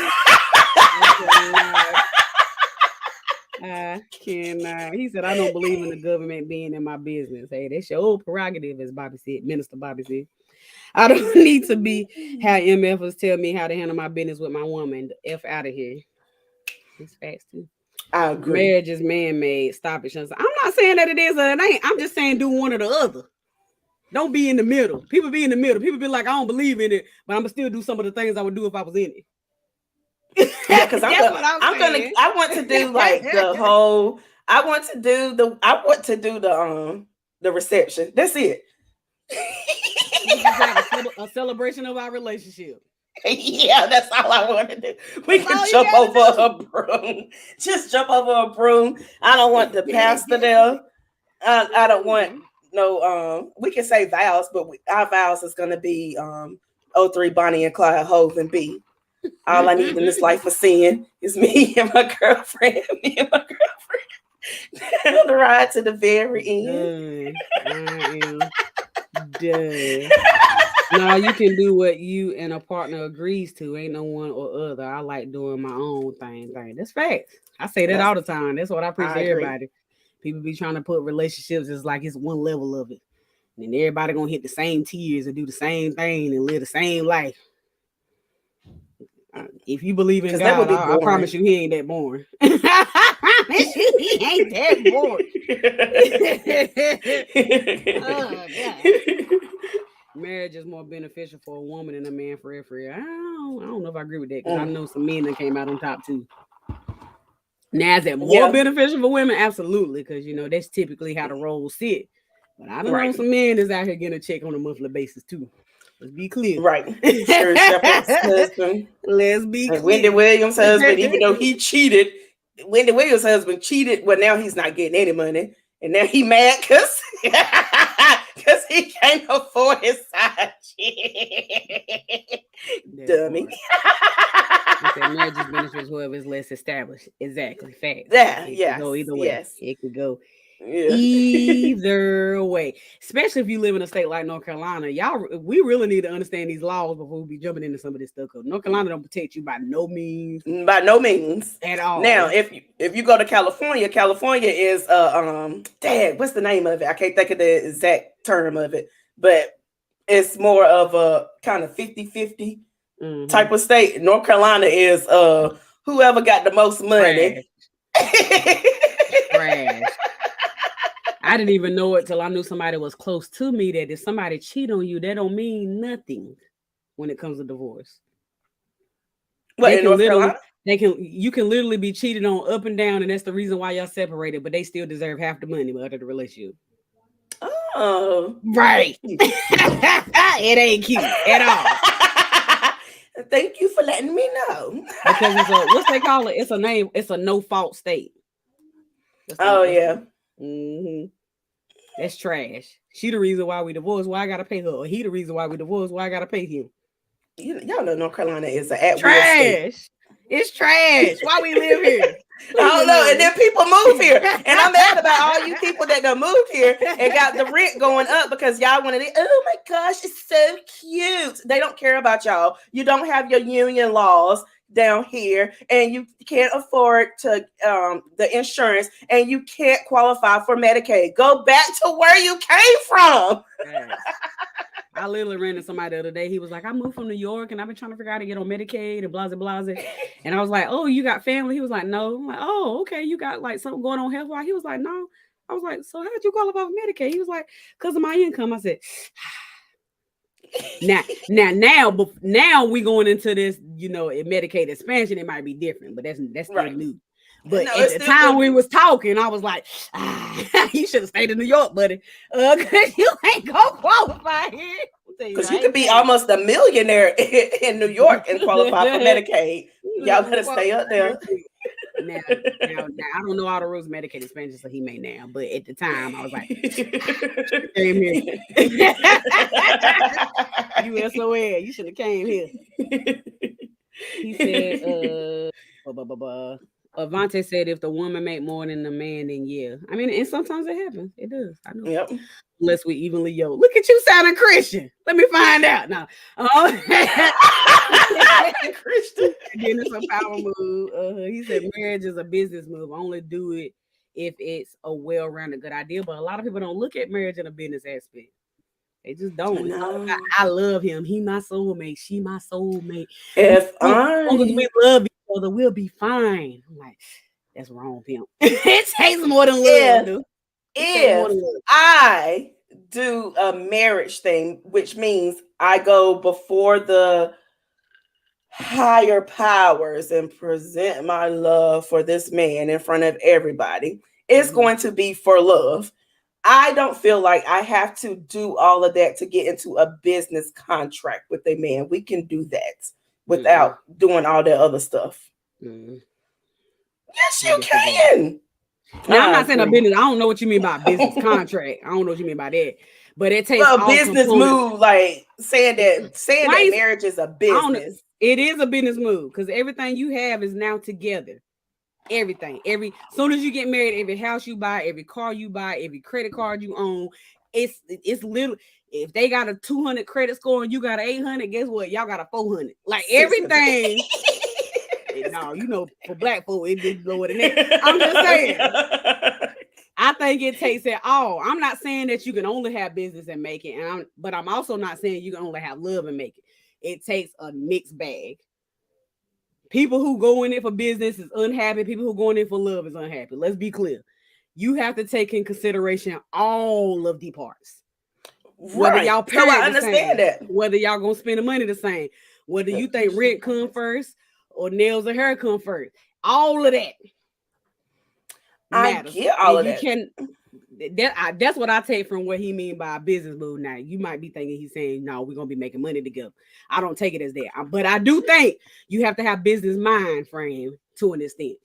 I cannot. He said, I don't believe in the government being in my business. Hey, that's your old prerogative, as Bobby said, Minister Bobby said. I don't need to be how MFers tell me how to handle my business with my woman. The F out of here. It's facts too. I agree. Marriage is man-made. Stop it. I'm not saying that it is or it ain't. I'm just saying do one or the other. Don't be in the middle. People be in the middle. People be like, I don't believe in it, but I'm gonna still do some of the things I would do if I was in it. Yeah, because I want to do like the whole. I want to do the reception. That's it. A celebration of our relationship. Yeah, that's all I want to do. We can jump over a broom. Just jump over a broom. I don't want the pastor there. I don't want no. We can say vows, but our vows is gonna be 03 Bonnie and Clyde, Hove and B. All I need in this life of sin is me and my girlfriend. Me and my girlfriend on the ride to the very end. I am done. No, you can do what you and a partner agrees to. Ain't no one or other. I like doing my own thing. That's facts. I say that all the time. That's what I preach to everybody. People be trying to put relationships as like it's one level of it. And everybody gonna hit the same tears and do the same thing and live the same life. If you believe in God, I promise you he ain't that boring. I promise you he ain't that boring. Oh, God. Marriage is more beneficial for a woman than a man for real. I don't know if I agree with that because I know some men that came out on top too. Now, is that more beneficial for women? Absolutely, because you know that's typically how the roles sit. But I don't know some men that's out here getting a check on a monthly basis too. Let's be clear. Right. Sherry Shepherd's husband. Let's be clear. Wendy Williams' husband, even though he cheated, Wendy Williams' husband cheated. Well, now he's not getting any money. And now he mad because he can't afford his side chick. Dummy. Marriage is beneficial whoever is less established. Exactly. Fact. Yeah. It could go either way. Yes. It could go either way. Especially if you live in a state like North Carolina. We really need to understand these laws before we be jumping into some of this stuff. Because North Carolina don't protect you by no means. By no means. At all. Now, if you go to California is dang, what's the name of it? I can't think of the exact term of it, but it's more of a kind of 50-50 type of state. North Carolina is whoever got the most money. Trash. I didn't even know it till I knew somebody was close to me that if somebody cheat on you, that don't mean nothing when it comes to divorce. What, in North Carolina? You can literally be cheated on up and down, and that's the reason why y'all separated, but they still deserve half the money out of the relationship. Oh. Right. It ain't cute at all. Thank you for letting me know. Because it's what's they call it? It's a name. It's a no-fault state. Yeah. Mm-hmm. That's trash. She the reason why we divorced. Why I gotta pay her? Or he the reason why we divorced. Why I gotta pay him? Y'all know North Carolina is an at-will trash. state. It's trash. Why we live here? I don't know. And then people move here. And I'm mad about all you people that done moved here and got the rent going up because y'all wanted it. Oh my gosh, it's so cute. They don't care about y'all. You don't have your union laws down here, and you can't afford to the insurance, and you can't qualify for Medicaid. Go back to where you came from. Yes. I literally ran into somebody the other day. He was like, I moved from New York and I've been trying to figure out how to get on Medicaid and blah, blah, blah. And I was like, oh, you got family? He was like, no. I'm like, oh, okay. You got like something going on health-wise? He was like, no. I was like, so how did you qualify for Medicaid? He was like, because of my income. I said, now we going into this, Medicaid expansion. It might be different, but that's still right. new. But at the time we was talking, I was like, you should have stayed in New York, buddy. Because you ain't gonna qualify here. Because you could be almost a millionaire in New York and qualify for Medicaid. Y'all better stay up there. Now, I don't know all the rules of Medicaid expansion, so he may now. But at the time, I was like, came here. USOL, you should have came here. He said, Avante said, if the woman make more than the man, then yeah. I mean, and sometimes it happens. It does. I know. Yep. Unless we evenly yo. Look at you sounding Christian. Let me find out now. Christian. Again, it's a power move. He said marriage is a business move. Only do it if it's a well-rounded good idea. But a lot of people don't look at marriage in a business aspect. They just don't. I love him. He my soulmate. She my soulmate. As long as we love each other, we'll be fine. I'm like, that's wrong, pimp. It takes more than love, dude. If I do a marriage thing, which means I go before the higher powers and present my love for this man in front of everybody, it's going to be for love. I don't feel like I have to do all of that to get into a business contract with a man. We can do that without doing all that other stuff. Yes, you can. Now, I'm not saying a business. I don't know what you mean by business contract. I don't know what you mean by that. But it takes a business move, like saying that marriage is a business. It is a business move because everything you have is now together. Everything. Soon as you get married, every house you buy, every car you buy, every credit card you own, it's little. If they got a 200 credit score and you got an 800, guess what? Y'all got a 400. Like everything. No, for black folk, it didn't lower than that. I'm just saying. I think it takes it all. I'm not saying that you can only have business and make it, but I'm also not saying you can only have love and make it. It takes a mixed bag. People who go in it for business is unhappy. People who go in it for love is unhappy. Let's be clear. You have to take in consideration all of the parts. Whether y'all pay I understand that. Whether y'all gonna spend the money the same. Whether you think rent come first or nails or hair come first. All of that matters. I get all of that. That's what I take from what he mean by a business move. Now, you might be thinking he's saying, no, we're going to be making money together. I don't take it as that. But I do think you have to have business mind frame to an extent.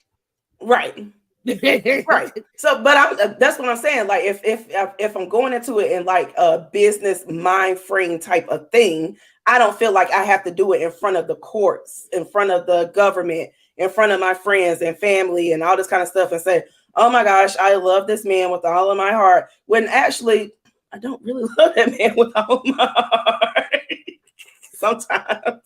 Right. Right. So, but that's what I'm saying. Like, if I'm going into it in like a business mind frame type of thing, I don't feel like I have to do it in front of the courts, in front of the government, in front of my friends and family and all this kind of stuff and say, oh my gosh, I love this man with all of my heart. When actually, I don't really love that man with all my heart. Sometimes.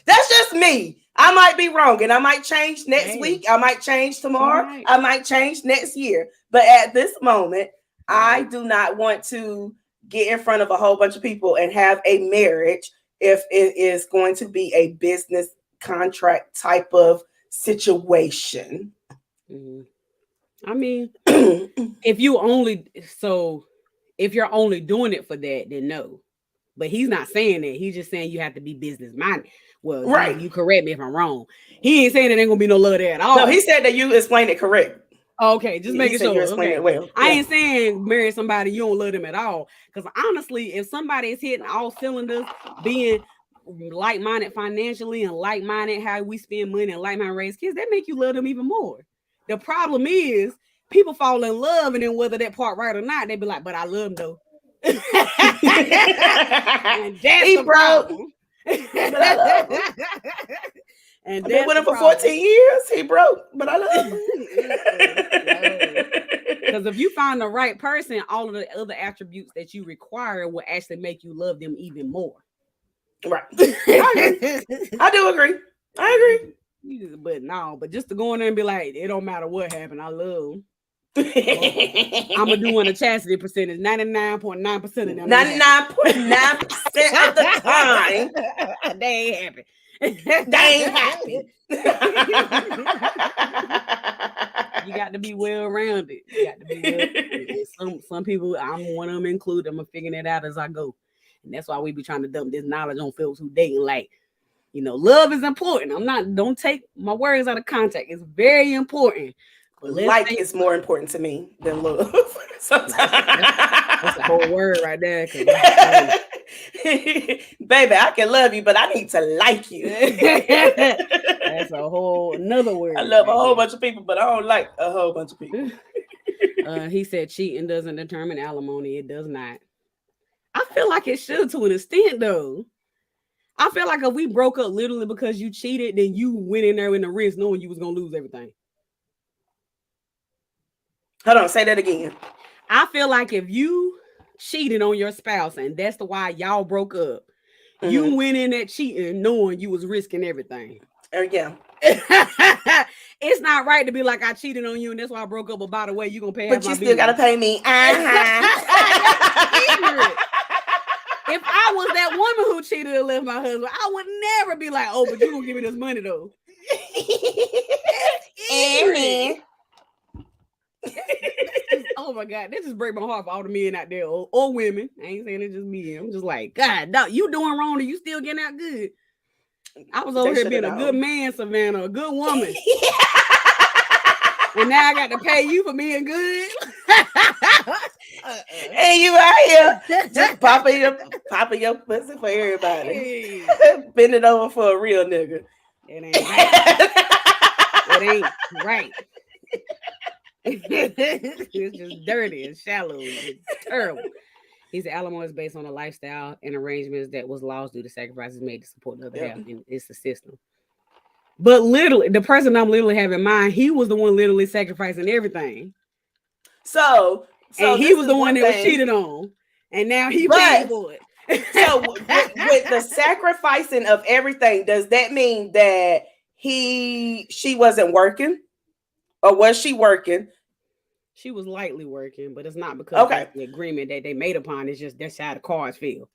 That's just me. I might be wrong and I might change next week. I might change tomorrow. Right. I might change next year. But at this moment, I do not want to get in front of a whole bunch of people and have a marriage if it is going to be a business contract type of situation. I mean, if you're only doing it for that, then no. But he's not saying that. He's just saying you have to be business minded. Well, right. You correct me if I'm wrong. He ain't saying that ain't gonna be no love there at all. No, he said that you explained it correct. Okay, just making sure. You explained it well. I ain't saying marry somebody you don't love them at all. Because honestly, if somebody is hitting all cylinders, being like-minded financially and like-minded how we spend money and like-minded raise kids, that make you love them even more. The problem is people fall in love and then whether that part right or not, they be like, but I love him though. And that's the problem. And I've been that's with the him for problem. 14 years. He broke, but I love him. Because if you find the right person, all of the other attributes that you require will actually make you love them even more. Right. I agree. I do agree. I agree. But just to go in there and be like, it don't matter what happened, I love. I'm gonna do on a chastity percentage. 99.9% of them. 99.9% of the time, they ain't happy. they ain't happy. You got to be well rounded. You got to be well. Some people, I'm one of them included. I'm figuring it out as I go, and that's why we be trying to dump this knowledge on folks who dating. Like, love is important. Don't take my words out of context. It's very important. But is more important to me than love. Sometimes that's a whole word right there. Baby, I can love you, but I need to like you. That's a whole another word. I love a whole bunch of people, but I don't like a whole bunch of people. He said cheating doesn't determine alimony. It does not. I feel like it should to an extent, though. I feel like if we broke up literally because you cheated, then you went in there in the risk knowing you was gonna lose everything. Hold on, say that again. I feel like if you cheated on your spouse and that's the why y'all broke up, you went in that cheating knowing you was risking everything. Yeah. It's not right to be like, I cheated on you and that's why I broke up, but by the way, you're gonna pay. But you still gotta pay me. If I was that woman who cheated and left my husband, I would never be like, oh, but you gonna give me this money though. Oh my God, this just break my heart for all the men out there or women. I ain't saying it's just me. I'm just like, God, no, you doing wrong and you still getting out good. I was over here being a good man, Savannah, a good woman. And now I got to pay you for being good. And you out here just popping your pussy for everybody. Hey. Bend it over for a real nigga. It ain't right. It ain't right. It's just dirty and shallow. It's terrible. He said alimony is based on a lifestyle and arrangements that was lost due to sacrifices made to support the other half. And it's the system. But literally, the person I'm literally having in mind, he was the one literally sacrificing everything. So and he was the one that was cheated on. And now he paid for it. So with the sacrificing of everything, does that mean that she wasn't working? Or was she working? She was lightly working, but it's not because of the agreement that they made upon. It's just that's how the cards feel.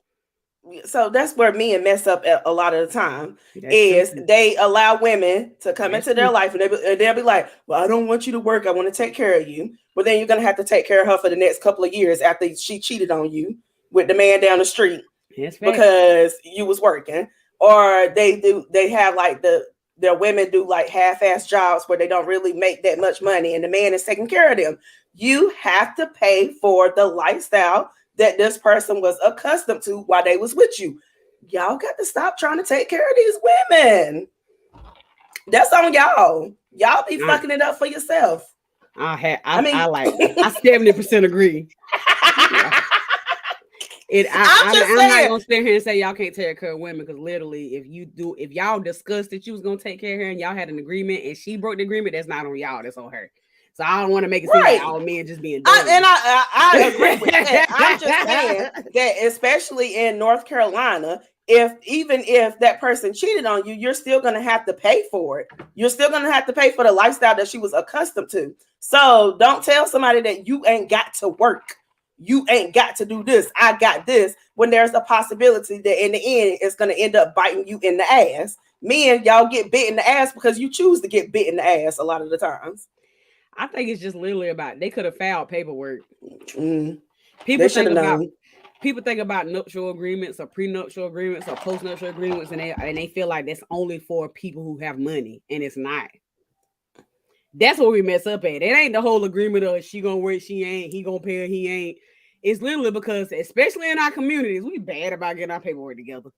So that's where men mess up a lot of the time. They allow women to come into their life and they'll be like, well, I don't want you to work. I want to take care of you. But then you're going to have to take care of her for the next couple of years after she cheated on you with the man down the street because you was working. Or they have like their women do like half-ass jobs where they don't really make that much money and the man is taking care of them. You have to pay for the lifestyle that this person was accustomed to while they was with you. Y'all got to stop trying to take care of these women. That's on y'all. Y'all be fucking it up for yourself. I 70% agree. I'm not gonna stand here and say y'all can't take care of women because literally, if y'all discussed that you was gonna take care of her and y'all had an agreement and she broke the agreement, that's not on y'all, that's on her. So I don't want to make it seem like all men just being dumb. I agree with that. I'm just saying that, especially in North Carolina, even if that person cheated on you, you're still going to have to pay for it. You're still going to have to pay for the lifestyle that she was accustomed to. So don't tell somebody that you ain't got to work. You ain't got to do this. I got this. When there's a possibility that in the end, it's going to end up biting you in the ass. Men, y'all get bit in the ass because you choose to get bit in the ass a lot of the times. I think it's just literally about they could have filed paperwork. People think about nuptial agreements or prenuptial agreements or postnuptial agreements, and they feel like that's only for people who have money, and it's not. That's what we mess up at. It ain't the whole agreement of she gonna work, she ain't, he gonna pay her, he ain't. It's literally because, especially in our communities, we bad about getting our paperwork together.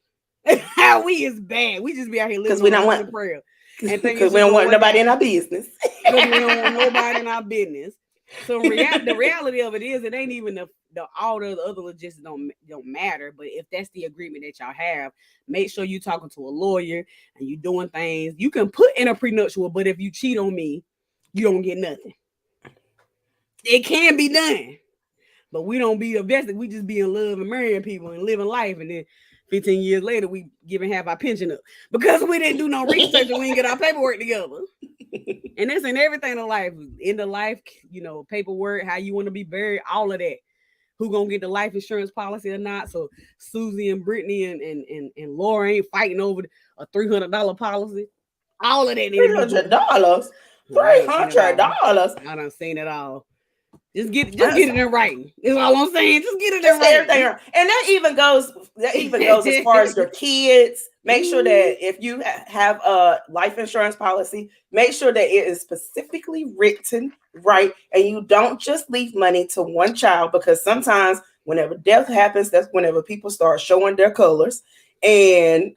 We is bad. We just be out here living we don't want prayer. Because we don't want nobody in our business. Because we don't want nobody in our business. So the reality of it is, it ain't even the all the other logistics don't matter. But if that's the agreement that y'all have, make sure you talking to a lawyer and you doing things. You can put in a prenuptial, but if you cheat on me, you don't get nothing. It can be done, but we don't be invested. We just be in love and marrying people and living life, and then 15 years later, we giving half our pension up because we didn't do no research and we didn't get our paperwork together. And that's in everything in life, in the life, paperwork, how you want to be buried, all of that. Who gonna get the life insurance policy or not? So Susie and Brittany and Laura ain't fighting over a $300 policy. All of that need to be $300. $300. I done seen it all. Just get it in writing. Is all I'm saying. Just get it in writing. And that even goes as far as your kids. Make sure that if you have a life insurance policy, make sure that it is specifically written right, and you don't just leave money to one child, because sometimes whenever death happens, that's whenever people start showing their colors, and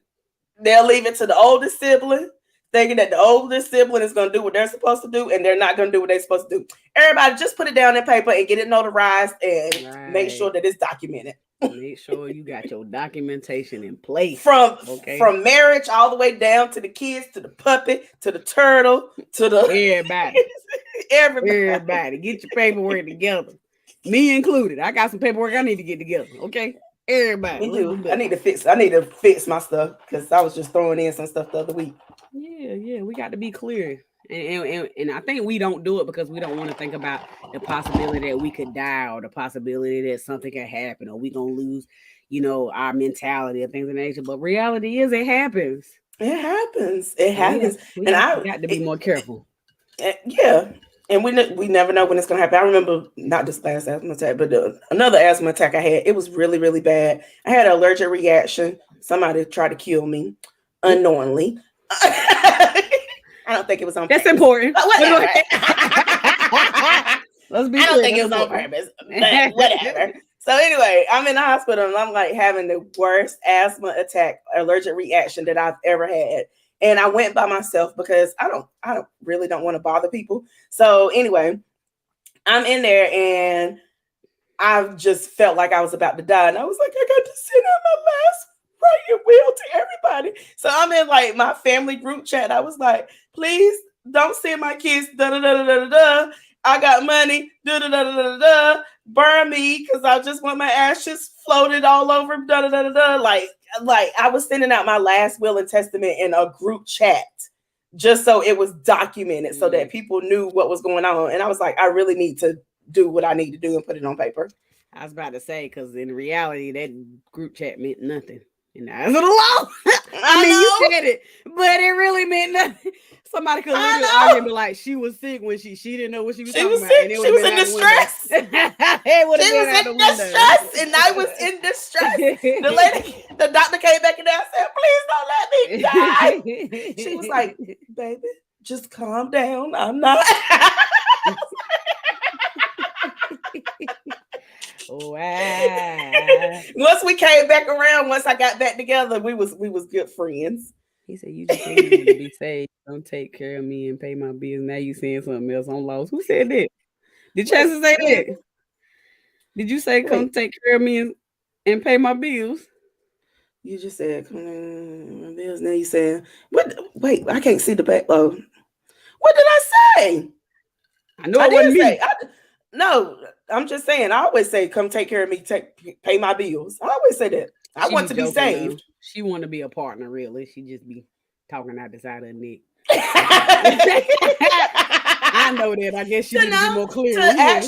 they'll leave it to the oldest sibling, thinking that the oldest sibling is going to do what they're supposed to do, and they're not going to do what they're supposed to do. Everybody just put it down in paper and get it notarized, and make sure that it's documented. Make sure you got your documentation in place. From marriage all the way down to the kids, to the puppy, to the turtle, to the everybody. Get your paperwork together. Me included. I got some paperwork I need to get together. Okay. Everybody. Me too. I need to fix my stuff, because I was just throwing in some stuff the other week. Yeah. We got to be clear. And I think we don't do it because we don't want to think about the possibility that we could die, or the possibility that something can happen, or we gonna lose, our mentality or things of that nature. But reality is, it happens. It happens. It happens. We got to be more careful. Yeah. And we never know when it's gonna happen. I remember, not this last asthma attack, but another asthma attack I had. It was really, really bad. I had an allergic reaction. Somebody tried to kill me unknowingly. I don't think it was on purpose. That's important. But whatever. Let's be I don't think it was on purpose. But whatever. So anyway, I'm in the hospital and I'm like having the worst asthma attack, allergic reaction that I've ever had. And I went by myself because I really don't want to bother people. So anyway, I'm in there and I just felt like I was about to die. And I was like, I got to send out my last writing will to everybody. So I'm in like my family group chat. I was like, please don't send my kids da da da da da da. I got money, da da da da da da. Burn me, because I just want my ashes floated all over, da da da da da. Like I was sending out my last will and testament in a group chat, just so it was documented, so that people knew what was going on. And I was like, I really need to do what I need to do and put it on paper. I was about to say, because in reality, that group chat meant nothing in the eyes of the law. I mean, you said it, but it really meant nothing. Somebody could literally argue and be like, she was sick when she didn't know what she was talking about. Sick. She was in distress. She was in distress, and I was in distress. The doctor came back in there and said, please don't let me die. She was like, baby, just calm down. I'm not. Wow. Once we came back around, once I got back together, we was good friends. He said, you just need to be safe. Don't take care of me and pay my bills. Now you saying something else. I'm lost. Who said that? Did Chelsea say that? Did you say come take care of me and pay my bills? You just said come on my bills. Now you saying what? Wait, I can't see the back. Oh, what did I say? I know it wasn't me. No, I'm just saying. I always say come take care of me, pay my bills. I always say that. I want to be saved. She want to be a partner, really. She just be talking out the side of her neck. I know that. I guess she need to be more clear. I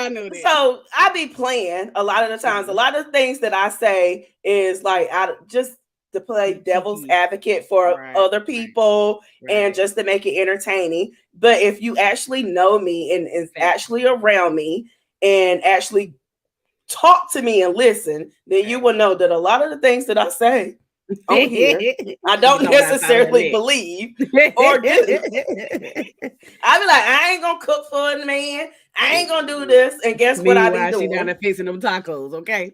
know that. So I be playing a lot of the times. A lot of the things that I say is like just to play devil's advocate for other people and just to make it entertaining. But if you actually know me and is actually around me and actually talk to me and listen, then you will know that a lot of the things that I say on here, I don't necessarily believe or do. I be like, I ain't gonna cook for a man. I ain't gonna do this. And guess what I be doing? She down there fixing them tacos, okay?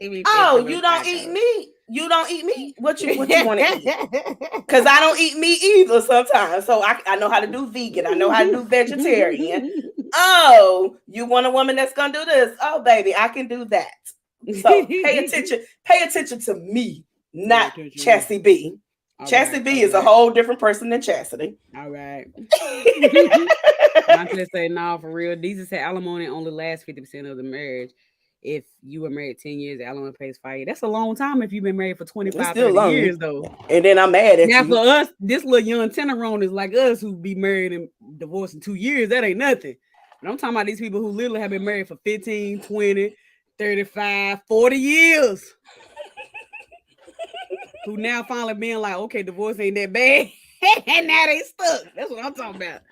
Oh, you don't eat meat? You don't eat meat. What you want to eat? Because I don't eat meat either sometimes. So I know how to do vegan. I know how to do vegetarian. Oh, you want a woman that's gonna do this? Oh, baby, I can do that. So pay attention. Pay attention to me, not Chastity B. Chastity B is a whole different person than Chastity. All right. I'm just say no for real. Jesus said alimony only lasts 50% of the marriage. If you were married 10 years, alimony pays 5 years. That's a long time if you've been married for 25, 30 years, though. And then I'm mad at now, you. Now, for us, this little young tenor is like us who be married and divorced in 2 years. That ain't nothing. And I'm talking about these people who literally have been married for 15, 20, 35, 40 years. Who now finally being like, okay, divorce ain't that bad. And now they stuck. That's what I'm talking about.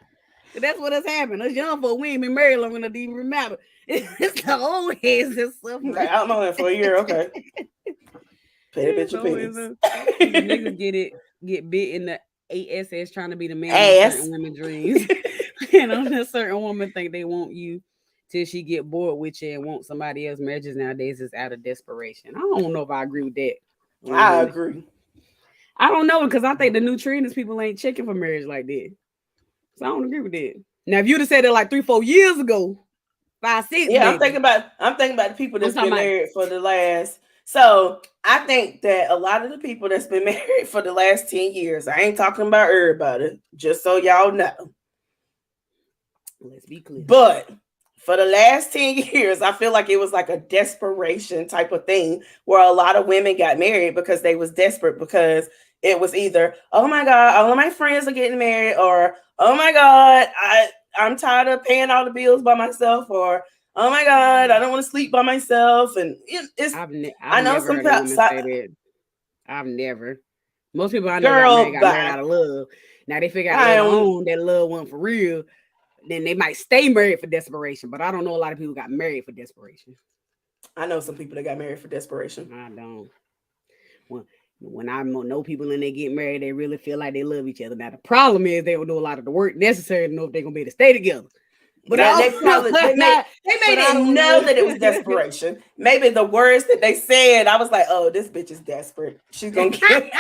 That's what has happened. Us young folks, we ain't been married long enough to even remember. It's the old heads and stuff. Like, I'm on it for a year, okay. Pay the bitch your pennies. Niggas get bit in the ASS trying to be the man of certain women's dreams. And on a certain woman think they want you till she get bored with you and want somebody else. Marriages nowadays is out of desperation. I don't know if I agree with that. I agree. I don't know, because I think the new trend is people ain't checking for marriage like that. So I don't agree with that. Now, if you'd have said it like 3-4 years ago, 5, 6, yeah, I'm thinking about the people that's been married for the last. So I think that a lot of the people that's been married for the last 10 years, I ain't talking about everybody, just so y'all know. Let's be clear. But for the last 10 years, I feel like it was like a desperation type of thing where a lot of women got married because they was desperate, because it was either, oh my God, all of my friends are getting married, or oh my God, I'm tired of paying all the bills by myself, or oh my God, I don't want to sleep by myself. And it's I know some people say that. I've never. Most people I know got married out of love. Now they figure out later on that love wasn't for real. Then they might stay married for desperation. But I don't know a lot of people got married for desperation. I know some people that got married for desperation. I don't. When I know people and they get married, they really feel like they love each other. Now the problem is they don't do a lot of the work necessary to know if they're gonna be able to stay together. But they didn't know that it was desperation. Maybe the words that they said, I was like, oh, this bitch is desperate. She's gonna get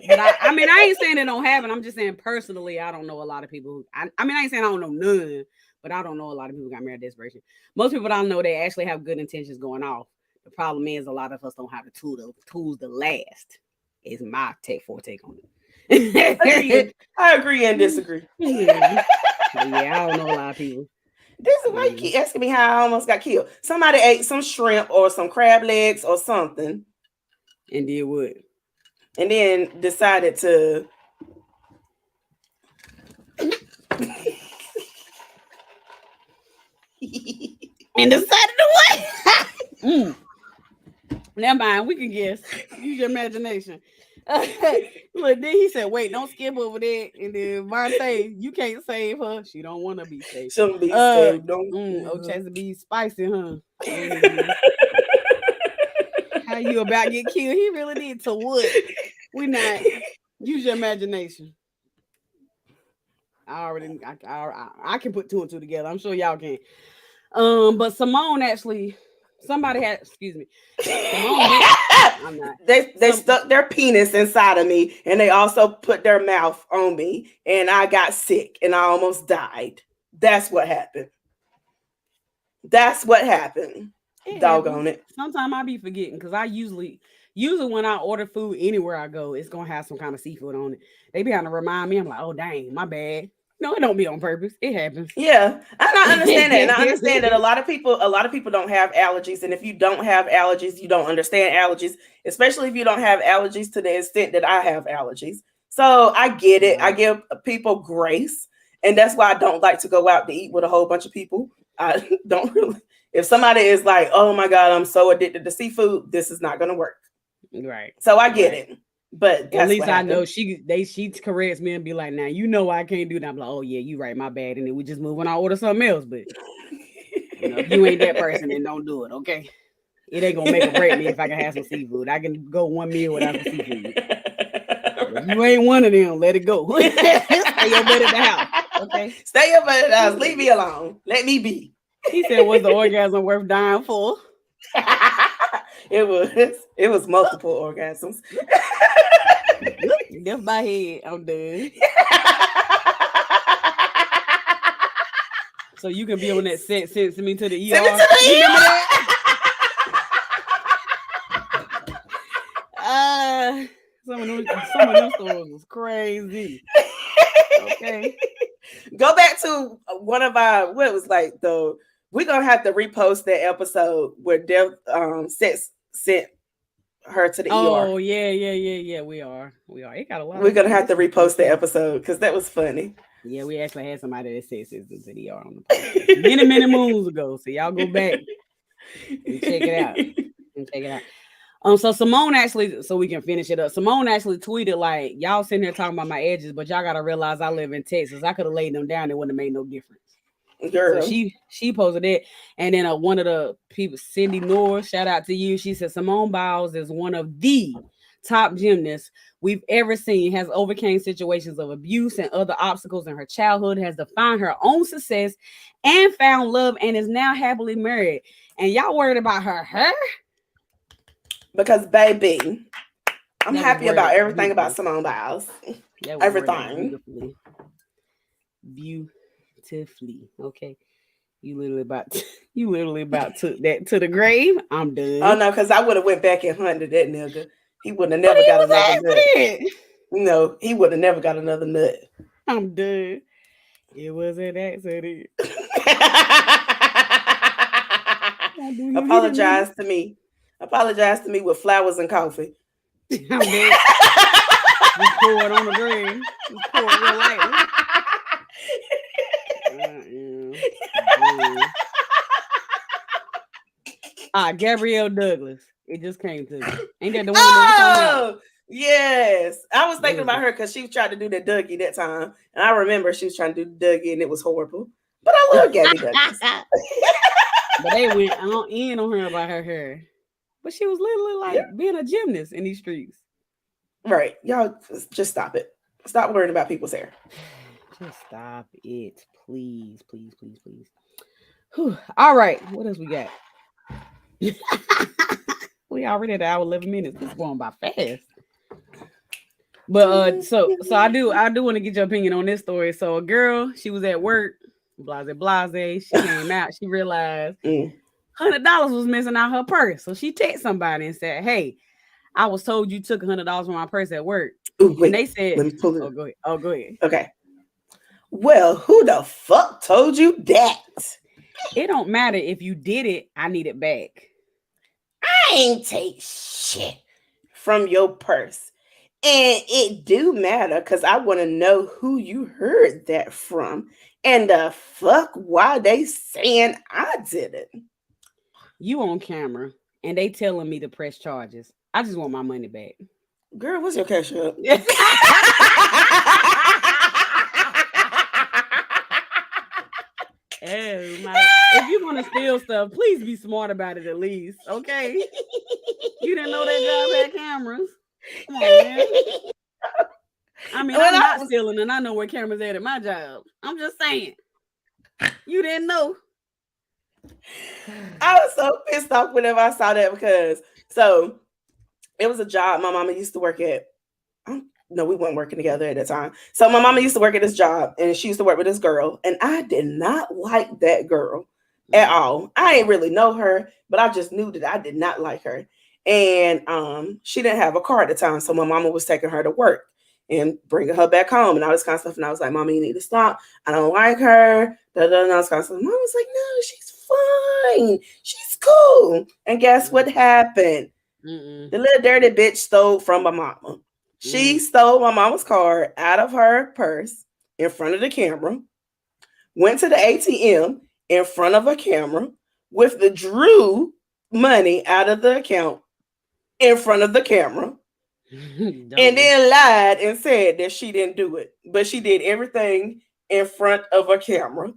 But I mean, I ain't saying it don't happen. I'm just saying personally, I don't know a lot of people. I mean, I ain't saying I don't know none, but I don't know a lot of people got married desperation. Most people I know, they actually have good intentions going off. The problem is a lot of us don't have the tools to last. Is my take on it. I agree and disagree. Yeah, I don't know a lot of people. This is why you keep asking me how I almost got killed. Somebody ate some shrimp or some crab legs or something. And did what? And then decided to and decided to what? Never mind, we can guess. Use your imagination. Look, then he said, wait, don't skip over there. And then Vontae, you can't save her. She don't want to be saved. She'll be saved. Chance to be spicy, huh? How you about to get killed? He really did to what? We not. Use your imagination. I can put 2 and 2 together. I'm sure y'all can. But Simone actually, somebody had, excuse me. I'm not. They stuck their penis inside of me, and they also put their mouth on me, and I got sick and I almost died. That's what happened. Doggone it. Sometimes I be forgetting, because I usually when I order food anywhere I go, it's gonna have some kind of seafood on it. They be trying to remind me. I'm like, oh dang, my bad. No, it don't be on purpose. It happens. Yeah, I understand that. And I understand that a lot of people don't have allergies, and if you don't have allergies, you don't understand allergies, especially if you don't have allergies to the extent that I have allergies. So I get it. I give people grace, and that's why I don't like to go out to eat with a whole bunch of people. I don't really. If somebody is like, oh my God, I'm so addicted to seafood, this is not going to work. Right. So I get it. But at least I know she corrects me and be like, now you know I can't do that. I'm like, oh yeah, you right, my bad. And then we just move on, I order something else. But if you ain't that person, then don't do it, okay? It ain't gonna make or break me if I can have some seafood. I can go one meal without some seafood. If you ain't one of them, let it go. Stay your butt at the house, okay? Stay your butt at the house. Leave me alone. Let me be. He said, was the orgasm worth dying for? it was multiple orgasms. That's my head. I'm done. So you can be on that set, send me to the Send me ER. to the You remember ER. that? Uh, some of them stories was crazy. Okay. Go back to one of our what was like the we're gonna have to repost that episode where Dev sent her to the ER. Oh yeah. We are. It got a lot We're of gonna have to listeners to the repost the show. episode because that was funny. Yeah, we actually had somebody that said sisters to the ER on the podcast many moons ago. So y'all go back and check it out. And check it out. So Simone actually, so we can finish it up. Simone actually tweeted like, "Y'all sitting here talking about my edges, but y'all gotta realize I live in Texas. I could have laid them down; it wouldn't have made no difference." So Girl. she posted it, and then one of the people, Cindy Norris, shout out to you. She said Simone Biles is one of the top gymnasts we've ever seen. Has overcame situations of abuse and other obstacles in her childhood. Has defined her own success and found love, and is now happily married. And y'all worried about her hair? Because baby, I'm That was happy about worded everything about beautifully. Simone Biles. That was worded Everything. beautifully. Beautifully. Okay. You literally about took that to the grave. I'm Oh done. no, because I would have went back and hunted that nigga. He would have But never he got was another nut. accident. No, he would have never got another nut. I'm done. It was an accident. Why do you hear me? Apologize to me. Apologize to me with flowers and coffee. I'm dead. Just pour it on the grave. Just pour it real lightly. Done. Gabrielle Douglas. It just came to me. Ain't that the one that we talking about? Oh, yes. I was That thinking was about her because she tried to do the Dougie that time. And I remember she was trying to do the Dougie and it was horrible. But I love Gabby Douglas. But they went in on her about her hair. But she was literally like Yeah. being a gymnast in these streets. Right. Y'all just stop it. Stop worrying about people's hair. Just stop it. Please. Whew. All right. What else we got? We already at an hour 11 minutes. This is going by fast. But so I do want to get your opinion on this story. So a girl, she was at work, blase. She came out, she realized $100 was missing out her purse. So she texted somebody and said, "Hey, I was told you took $100 from my purse at work." Ooh, wait, and they said, let me pull it. Oh, go ahead. Okay. Well, who the fuck told you that? It don't matter if you did it, I need it back. I ain't take shit from your purse. And it do matter because I want to know who you heard that from. And the fuck why they saying I did it. You on camera and they telling me to press charges. I just want my money back. Girl, what's your cash up? Oh my! If you want to steal stuff, please be smart about it at least. Okay? You didn't know that job had cameras. Come on, man. I mean, I'm not stealing, and I know where cameras at my job. I'm just saying. You didn't know. I was so pissed off whenever I saw that because it was a job my mama used to work at. No, we weren't working together at that time. So my mama used to work at this job and she used to work with this girl. And I did not like that girl at all. I didn't really know her, but I just knew that I did not like her. And she didn't have a car at the time. So my mama was taking her to work and bringing her back home and all this kind of stuff. And I was like, "Mama, you need to stop. I don't like her." And all this kind of stuff. Mama was like, "No, she's fine. She's cool." And guess what happened? The little dirty bitch stole from my mama. She stole my mama's card out of her purse in front of the camera, went to the ATM in front of a camera, withdrew money out of the account in front of the camera, and then lied and said that she didn't do it. But she did everything in front of a camera.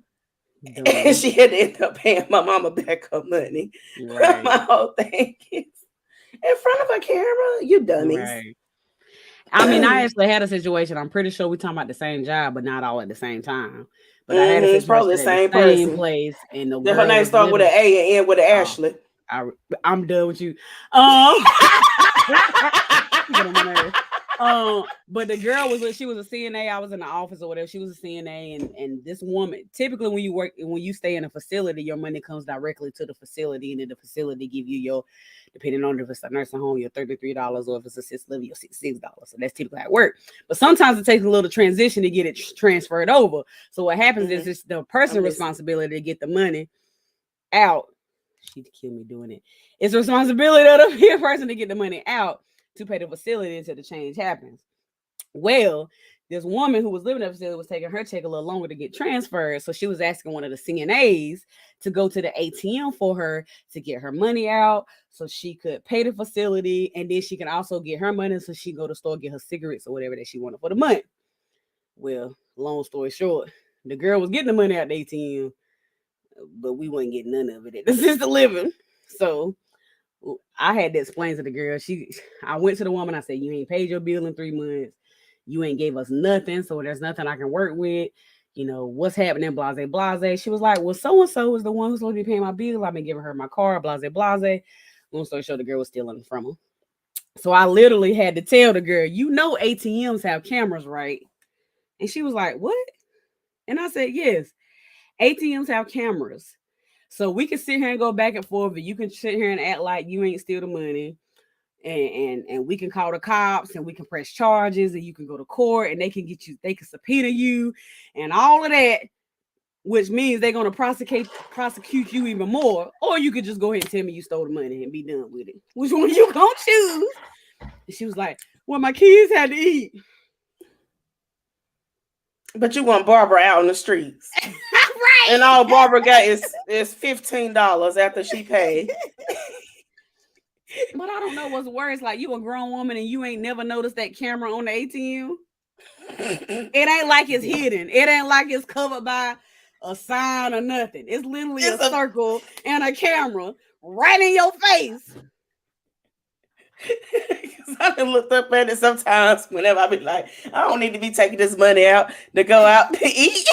And she had to end up paying my mama back her money. Right. My whole thing is in front of a camera, you dummies. Right. I mean, I actually had a situation. I'm pretty sure we're talking about the same job, but not all at the same time. But I had a situation probably the same person. place, and her name started with an A and end with an Ashley. I I'm done with you. Um, you get on my nerves. But the girl she was a CNA. I was in the office or whatever. She was a CNA, and this woman, typically when you stay in a facility, your money comes directly to the facility, and then the facility give you your, depending on if it's a nursing home, your $33, or if it's assisted living, your $66. So that's typically how it works. But sometimes it takes a little transition to get it transferred over. So what happens is it's the person's responsibility to get the money out. She'd kill me doing it. It's the responsibility of the person to get the money out to pay the facility until the change happens. Well, this woman who was living in the facility was taking her check a little longer to get transferred. So she was asking one of the CNAs to go to the ATM for her to get her money out so she could pay the facility. And then she can also get her money so she can go to the store, get her cigarettes or whatever that she wanted for the month. Well, long story short, the girl was getting the money out the ATM, but we wasn't getting none of it at the assisted living. So I had to explain to the girl. I went to the woman. I said, "You ain't paid your bill in 3 months. You ain't gave us nothing. So there's nothing I can work with. You know, what's happening, blase, blase." She was like, "Well, so-and-so is the one who's supposed to be paying my bill. I've been giving her my car, blase, blase." Long story short, the girl was stealing from her. So I literally had to tell the girl, "You know ATMs have cameras, right?" And she was like, "What?" And I said, "Yes, ATMs have cameras. So we can sit here and go back and forth, and you can sit here and act like you ain't steal the money. And we can call the cops and we can press charges and you can go to court and they can subpoena you and all of that, which means they're gonna prosecute you even more. Or you could just go ahead and tell me you stole the money and be done with it. Which one you gonna choose?" And she was like, "Well, my kids had to eat." But you want Barbara out on the streets. Right. And all Barbara got is $15 after she paid. But I don't know what's worse. Like, you a grown woman and you ain't never noticed that camera on the ATM. It ain't like it's hidden. It ain't like it's covered by a sign or nothing. It's literally a circle and a camera right in your face. I done looked up at it sometimes whenever I be like, I don't need to be taking this money out to go out to eat.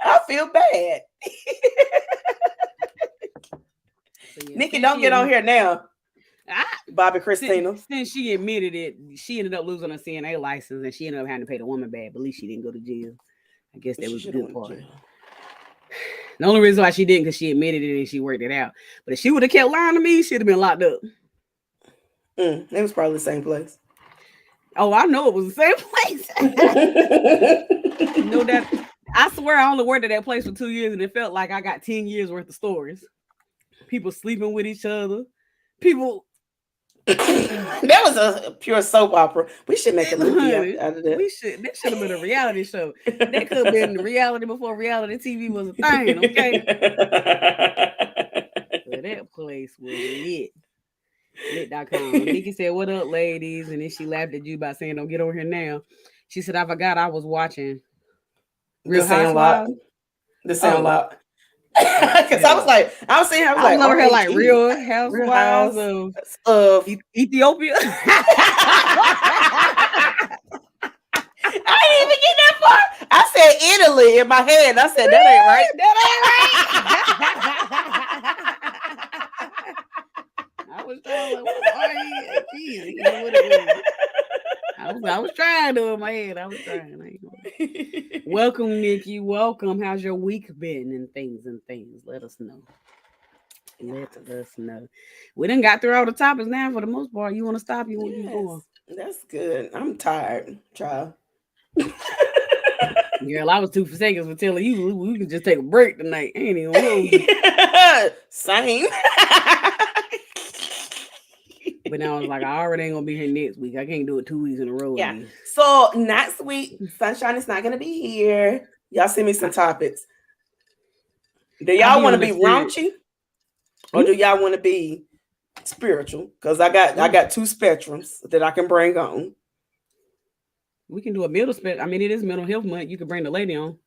I feel bad. So yeah, Nikki, don't get on here now. Bobby Christina. Since she admitted it, she ended up losing her CNA license and she ended up having to pay the woman back. But at least she didn't go to jail. I guess that was a good part. The only reason why she didn't, because she admitted it and she worked it out. But if she would have kept lying to me, she'd have been locked up. It was probably the same place. Oh, I know it was the same place. No doubt. I swear I only worked at that place for 2 years and it felt like I got 10 years worth of stories. People sleeping with each other. People. That was a pure soap opera. We should make a movie out of that. We should. That should have been a reality show. That could have been reality before reality TV was a thing. Okay. So that place was lit. Lit.com. Nikki said, "What up, ladies?" And then she laughed at you by saying, "Don't get over here now." She said, "I forgot I was watching Real Housewives." The Sound because I was like, I was saying, I was over here like Real Housewives of Ethiopia. I didn't even get that far. I said Italy in my head. I said that ain't right. That ain't right. I was trying like, you know what it was. I was trying to in my head. I was trying. Welcome, Nikki. Welcome. How's your week been and things? Let us know. Let us know. We done got through all the topics now for the most part. You want to stop? You want to keep going? That's good. I'm tired, child. Girl, I was 2 seconds for telling you we can just take a break tonight. Ain't even same. But now I was like, I already ain't gonna be here next week. I can't do it 2 weeks in a row. Yeah. Again. So next week, Sunshine is not gonna be here. Y'all send me some topics. Do y'all want to be raunchy, or do y'all want to be spiritual? Because I got 2 spectrums that I can bring on. We can do a middle spectrum. I mean, it is Mental Health Month. You can bring the lady on.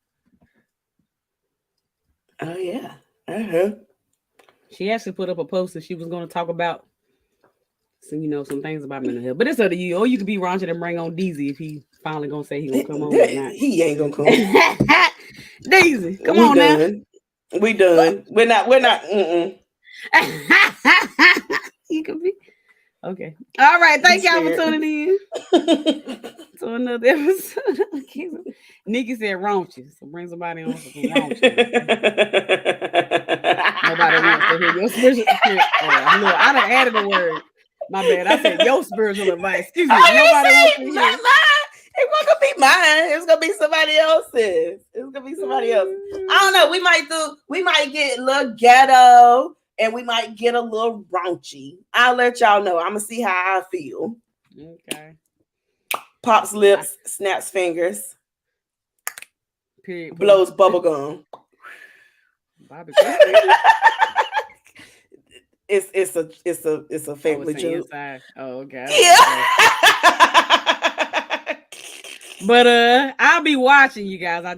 Oh yeah. She actually put up a post that she was going to talk about some things about mental health. But it's up to you. Or you could be raunchy and bring on Deezy if he finally gonna say he gonna come on or not. He ain't gonna come. Deezy, come on done. We done. We're not. You could be okay. All right. Be Thank y'all for scared. tuning in to another episode. Nikki said raunchy, so bring somebody on for some raunchy. Nobody wants to hear your spiritual. Look, I done added a word. My bad. I said your spiritual advice. Excuse me. Nobody wants to hear. Not mine. It wasn't gonna be mine. It's gonna be somebody else's. It's gonna be somebody else. I don't know. We might get a little ghetto and we might get a little raunchy. I'll let y'all know. I'm gonna see how I feel. Okay. Pops lips, snaps fingers. Period. Blows bubble gum. Bobby, it's a family joke. Inside. Oh, okay. Yeah. But I'll be watching you guys. I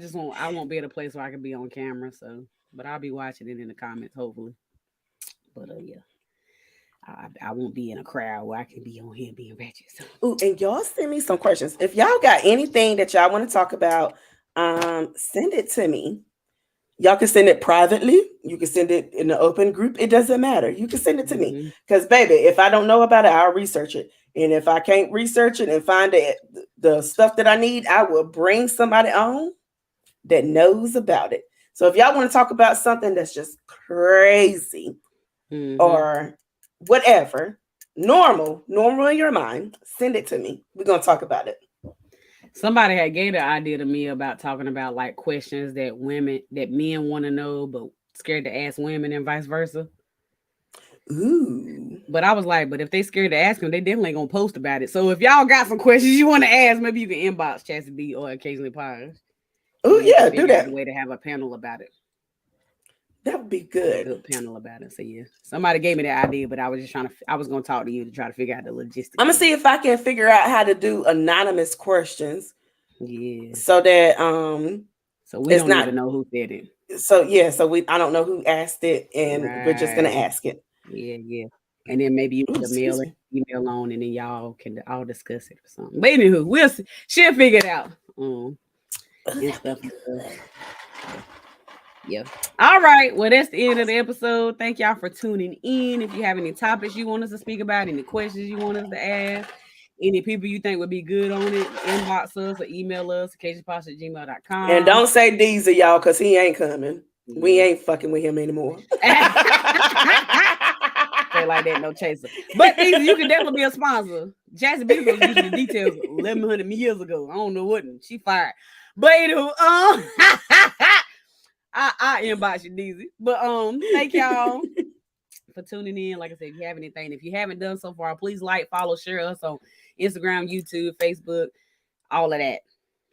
won't be at a place where I can be on camera, so but I'll be watching it in the comments, hopefully. But yeah. I won't be in a crowd where I can be on here being ratchet. So. Ooh, and y'all send me some questions. If y'all got anything that y'all want to talk about, send it to me. Y'all can send it privately. You can send it in the open group. It doesn't matter. You can send it to me. Because, baby, if I don't know about it, I'll research it. And if I can't research it and find the stuff that I need, I will bring somebody on that knows about it. So if y'all want to talk about something that's just crazy or whatever, normal in your mind, send it to me. We're going to talk about it. Somebody had gave the idea to me about talking about like questions that men want to know, but scared to ask women and vice versa. Ooh. But I was like, but if they scared to ask them, they definitely gonna post about it. So if y'all got some questions you want to ask, maybe you can inbox Chassie B or occasionally Pause. Oh yeah, do that. A way to have a panel about it. That would be good. A good panel about it. So yeah, somebody gave me that idea, but I was just I was gonna talk to you to try to figure out the logistics. I'm gonna see if I can figure out how to do anonymous questions. Yeah. So that so we don't even know who said it. So yeah, so I don't know who asked it, and we're just gonna ask it. Yeah. And then maybe you put a email on, and then y'all can all discuss it or something. But anywho, we'll see. She'll figure it out. And stuff. Yeah. All right. Well, that's the end of the episode. Thank y'all for tuning in. If you have any topics you want us to speak about, any questions you want us to ask, any people you think would be good on it, inbox us or email us, occasionposh@gmail.com. And don't say Deezer, y'all, because he ain't coming. We ain't fucking with him anymore. Say like that, no chaser. But Deezer, you can definitely be a sponsor. Chassie B was using the details 1,100 years ago. I don't know what. She fired. But anywho, I inbox you, Deezy. But thank y'all for tuning in. Like I said, if you have anything, if you haven't done so far, please like, follow, share us on Instagram, YouTube, Facebook, all of that.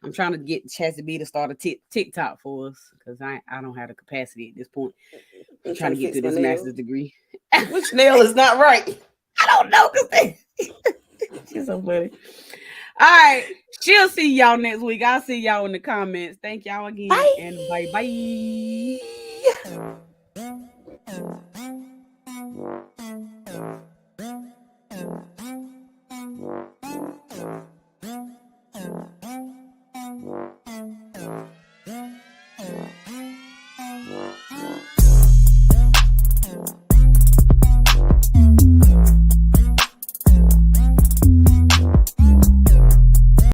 I'm trying to get Chassie B to start a TikTok for us because I don't have the capacity at this point. I'm trying to get through this master's degree. Which nail is not right? I don't know. She's so funny. All right. She'll see y'all next week. I'll see y'all in the comments. Thank y'all again. Bye. And bye-bye.